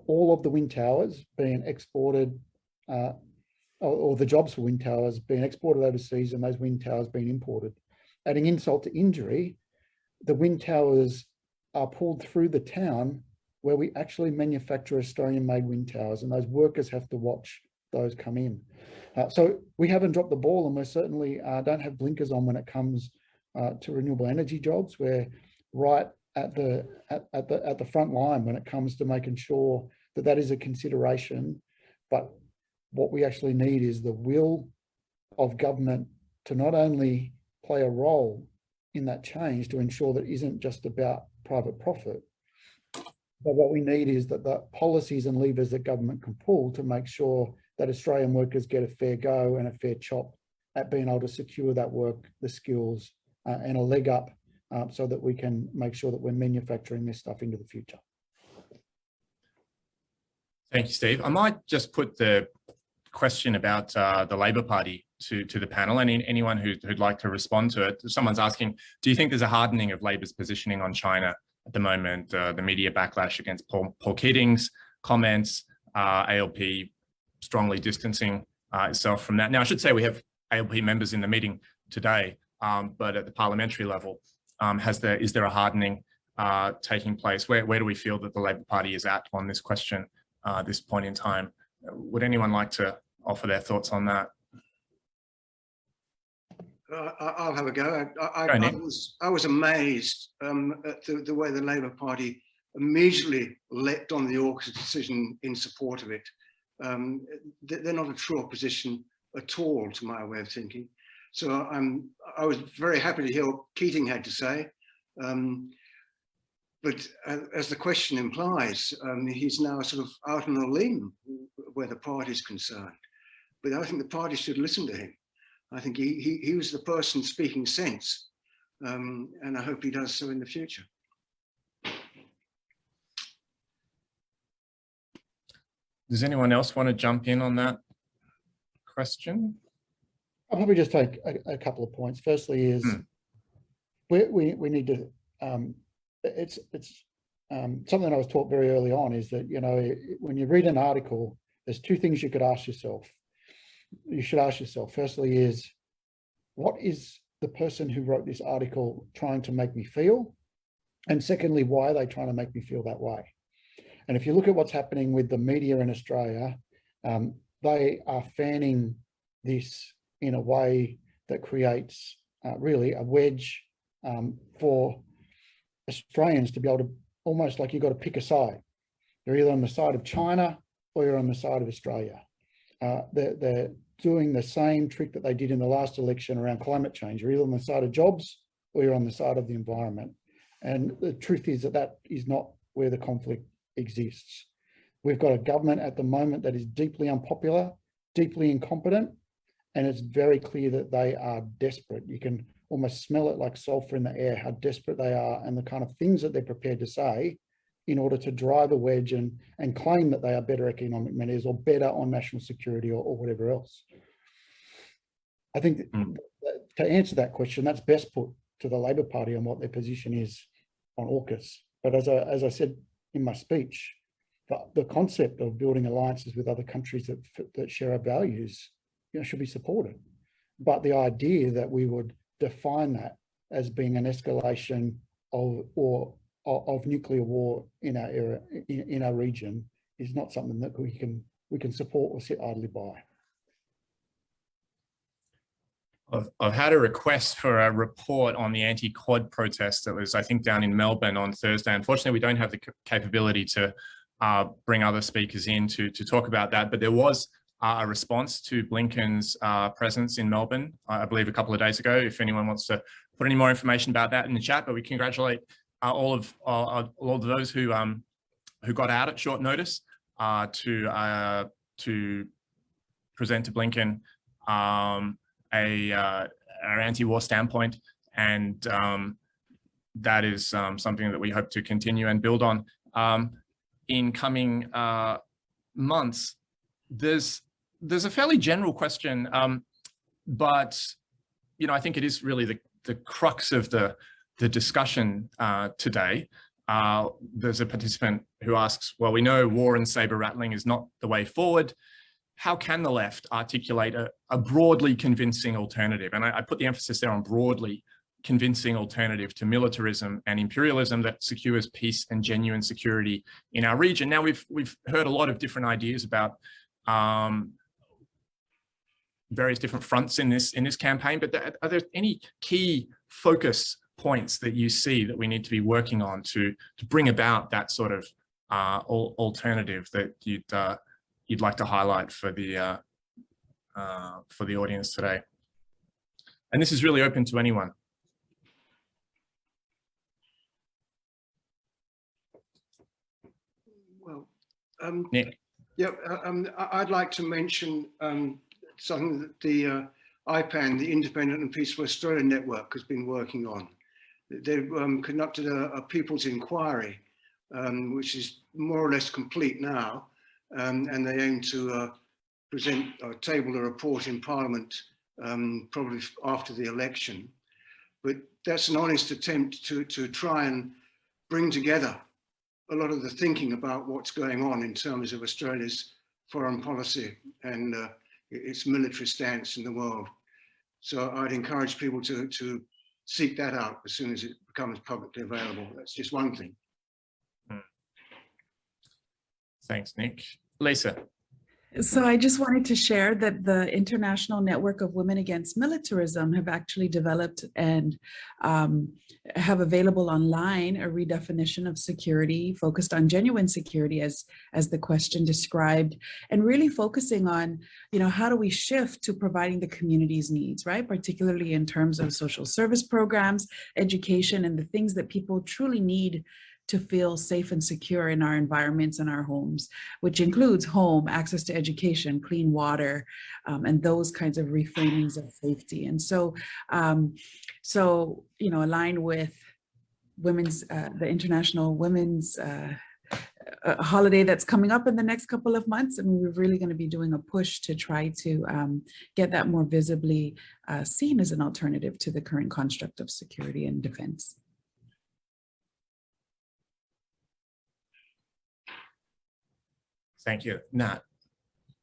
all of the wind towers being exported, or the jobs for wind towers being exported overseas, and those wind towers being imported. Adding insult to injury, the wind towers are pulled through the town where we actually manufacture Australian-made wind towers, and those workers have to watch those come in. So we haven't dropped the ball, and we certainly don't have blinkers on when it comes to renewable energy jobs. We're right at the front line when it comes to making sure that that is a consideration. But what we actually need is the will of government to not only play a role in that change to ensure that it isn't just about private profit, but what we need is that the policies and levers that government can pull to make sure that Australian workers get a fair go and a fair chop at being able to secure that work, the skills, and a leg up so that we can make sure that we're manufacturing this stuff into the future. Thank you, Steve. I might just put the question about the Labor Party to the panel, and anyone who'd like to respond to it. Someone's asking, do you think there's a hardening of Labor's positioning on China at the moment? The media backlash against Paul Keating's comments, ALP strongly distancing itself from that. Now, I should say we have ALP members in the meeting today, but at the parliamentary level, is there a hardening taking place? Where do we feel that the Labor Party is at on this question this point in time? Would anyone like to offer their thoughts on that? I'll have a go. I was amazed at the way the Labour Party immediately leapt on the AUKUS decision in support of it. They're not a true opposition at all, to my way of thinking. So I was very happy to hear what Keating had to say. But as the question implies, he's now sort of out on a limb where the party is concerned. But I think the party should listen to him. I think he was the person speaking sense, and I hope he does so in the future. Does anyone else want to jump in on that question? I'll probably just take a couple of points. Firstly is we need to, it's something I was taught very early on, is that, you know, when you read an article, there's two things you could ask yourself. You should ask yourself, firstly is, what is the person who wrote this article trying to make me feel? And secondly, why are they trying to make me feel that way? And if you look at what's happening with the media in Australia, they are fanning this in a way that creates really a wedge for Australians to be able to, almost like you've got to pick a side. You're either on the side of China or you're on the side of Australia. They're doing the same trick that they did in the last election around climate change. You're either on the side of jobs or you're on the side of the environment. And the truth is that that is not where the conflict exists. We've got a government at the moment that is deeply unpopular, deeply incompetent, and it's very clear that they are desperate. You can almost smell it like sulfur in the air, how desperate they are, and the kind of things that they're prepared to say in order to drive a wedge and claim that they are better economic measures or better on national security or whatever else. I think that to answer that question, that's best put to the Labor Party on what their position is on AUKUS. But as I said in my speech, the concept of building alliances with other countries that share our values, should be supported. But the idea that we would define that as being an escalation of nuclear war in our era, in our region, is not something that we can support or sit idly by. I've had a request for a report on the anti-Quad protest that was, I think, down in Melbourne on Thursday. Unfortunately, we don't have the capability to bring other speakers in to talk about that, but there was a response to Blinken's presence in Melbourne, I believe a couple of days ago, if anyone wants to put any more information about that in the chat. But we congratulate all of those who got out at short notice to present to Blinken our anti-war standpoint, and that is something that we hope to continue and build on in coming months. There's a fairly general question, but I think it is really the crux of the discussion today. There's a participant who asks, well, we know war and saber rattling is not the way forward. How can the left articulate a broadly convincing alternative? And I put the emphasis there on broadly convincing alternative to militarism and imperialism that secures peace and genuine security in our region. Now, we've heard a lot of different ideas about various different fronts in this campaign, but are there any key focus points that you see that we need to be working on to bring about that sort of alternative that you'd like to highlight for the audience today? And this is really open to anyone. Well, Nick. Yeah, I'd like to mention something that the IPAN, the Independent and Peaceful Australia Network, has been working on. They've conducted a people's inquiry, which is more or less complete now, and they aim to present or table a report in Parliament probably after the election. But that's an honest attempt to try and bring together a lot of the thinking about what's going on in terms of Australia's foreign policy and its military stance in the world. So I'd encourage people to seek that out as soon as it becomes publicly available. That's just one thing. Thanks, Nick. Lisa. So I just wanted to share that the International Network of Women Against Militarism have actually developed and have available online a redefinition of security focused on genuine security as the question described, and really focusing on, how do we shift to providing the community's needs, right? Particularly in terms of social service programs, education, and the things that people truly need to feel safe and secure in our environments and our homes, which includes home, access to education, clean water, and those kinds of reframings of safety. And so, aligned with the International Women's holiday that's coming up in the next couple of months, and we're really going to be doing a push to try to get that more visibly seen as an alternative to the current construct of security and defense. Thank you. Nat.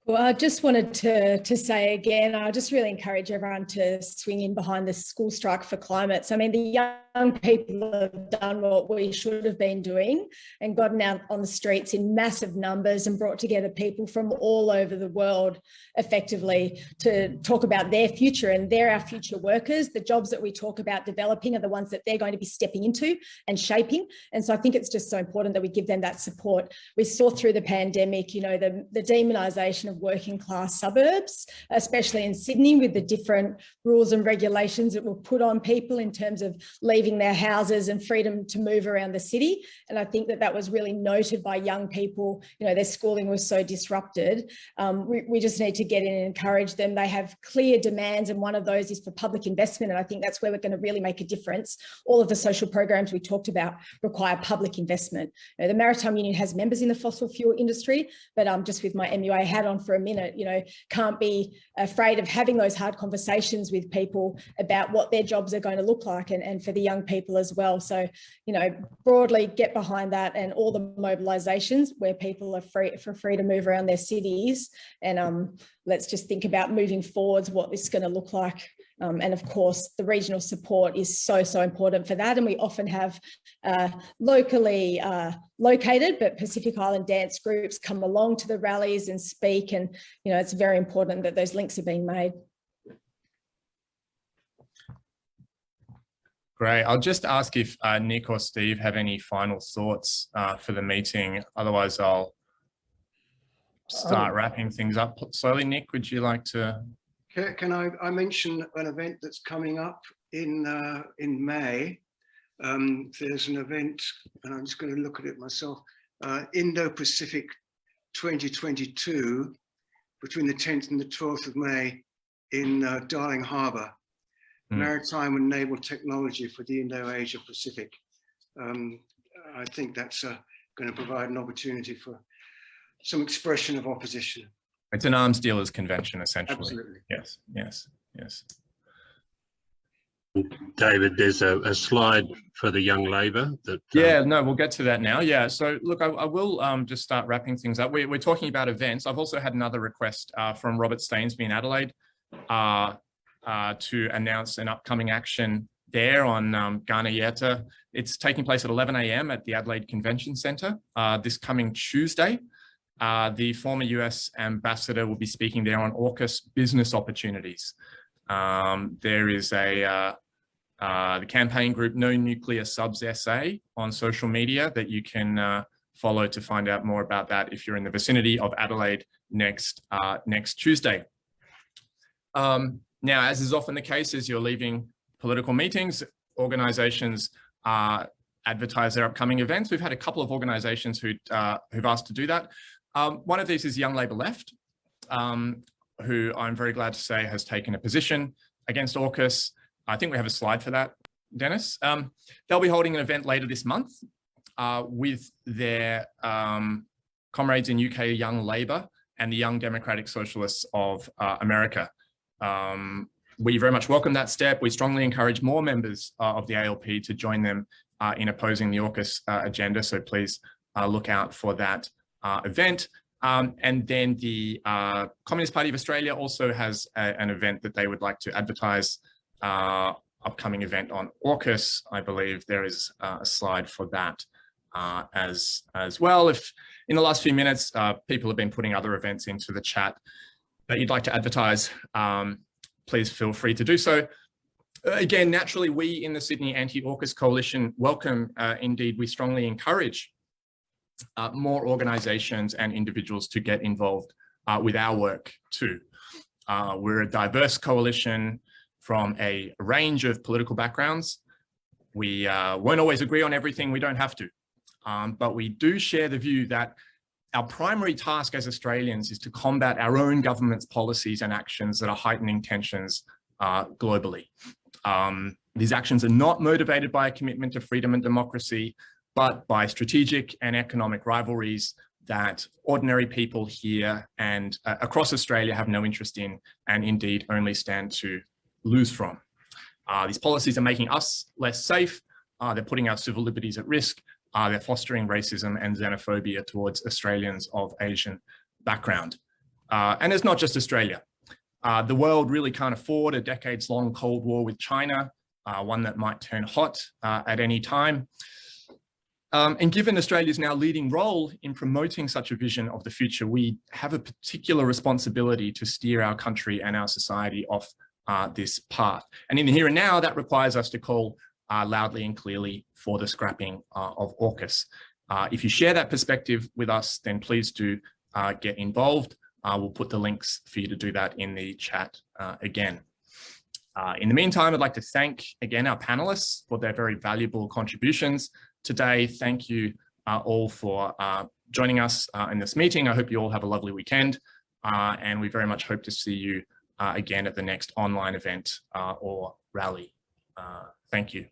Well, I just wanted to say again, I just really encourage everyone to swing in behind the school strike for climate. So, I mean, the young people have done what we should have been doing and gotten out on the streets in massive numbers and brought together people from all over the world effectively to talk about their future, and they're our future workers. The jobs that we talk about developing are the ones that they're going to be stepping into and shaping. And so I think it's just so important that we give them that support. We saw through the pandemic, the demonisation of working class suburbs, especially in Sydney, with the different rules and regulations that were put on people in terms of leaving leaving their houses and freedom to move around the city. And I think that that was really noted by young people. You know, their schooling was so disrupted. We just need to get in and encourage them. They have clear demands, and one of those is for public investment. And I think that's where we're going to really make a difference. All of the social programs we talked about require public investment. You know, the Maritime Union has members in the fossil fuel industry, but just with my MUA hat on for a minute, you know, can't be afraid of having those hard conversations with people about what their jobs are going to look like, and for the young people as well. So, you know, broadly get behind that and all the mobilizations where people are free to move around their cities. And let's just think about moving forwards, what this is going to look like. And of course, the regional support is so important for that. And we often have locally located, but Pacific Island dance groups come along to the rallies and speak. And, you know, it's very important that those links are being made. Great. I'll just ask if Nick or Steve have any final thoughts for the meeting. Otherwise, I'll start wrapping things up slowly. Nick, would you like to? Can I mention an event that's coming up in May? There's an event, and I'm just going to look at it myself, Indo-Pacific 2022, between the 10th and the 12th of May in Darling Harbour. Maritime and naval technology for the Indo-Asia Pacific. I think that's going to provide an opportunity for some expression of opposition. It's an arms dealers convention, essentially. Absolutely. Yes, yes, yes. David, there's a slide for the Young Labour that. Yeah, no, we'll get to that now. Yeah, so look, I will just start wrapping things up. We're talking about events. I've also had another request from Robert Stainsby in Adelaide to announce an upcoming action there on Ghana Yeta. It's taking place at 11 a.m. at the Adelaide Convention Centre this coming Tuesday. The former US ambassador will be speaking there on AUKUS business opportunities. There is the campaign group No Nuclear Subs SA on social media that you can follow to find out more about that if you're in the vicinity of Adelaide next Tuesday. Now, as is often the case, as you're leaving political meetings, organisations advertise their upcoming events. We've had a couple of organisations who've asked to do that. One of these is Young Labour Left, who I'm very glad to say has taken a position against AUKUS. I think we have a slide for that, Dennis. They'll be holding an event later this month with their comrades in UK Young Labour and the Young Democratic Socialists of America. We very much welcome that step. We strongly encourage more members of the ALP to join them in opposing the AUKUS agenda. So please look out for that event. And then the Communist Party of Australia also has an event that they would like to advertise, upcoming event on AUKUS. I believe there is a slide for that as well. If in the last few minutes, people have been putting other events into the chat that you'd like to advertise, please feel free to do so. Again, naturally, we in the Sydney Anti-AUKUS Coalition welcome, indeed, we strongly encourage more organisations and individuals to get involved with our work too. We're a diverse coalition from a range of political backgrounds. We won't always agree on everything, we don't have to, but we do share the view that our primary task as Australians is to combat our own government's policies and actions that are heightening tensions globally. These actions are not motivated by a commitment to freedom and democracy, but by strategic and economic rivalries that ordinary people here and across Australia have no interest in, and indeed only stand to lose from. These policies are making us less safe. They're putting our civil liberties at risk. They're fostering racism and xenophobia towards Australians of Asian background. And it's not just Australia. The world really can't afford a decades-long Cold War with China, one that might turn hot at any time. And given Australia's now leading role in promoting such a vision of the future, we have a particular responsibility to steer our country and our society off this path. And in the here and now, that requires us to call loudly and clearly for the scrapping of AUKUS. If you share that perspective with us, then please do get involved. We'll put the links for you to do that in the chat again. In the meantime, I'd like to thank again our panelists for their very valuable contributions today. Thank you all for joining us in this meeting. I hope you all have a lovely weekend, and we very much hope to see you again at the next online event or rally. Thank you.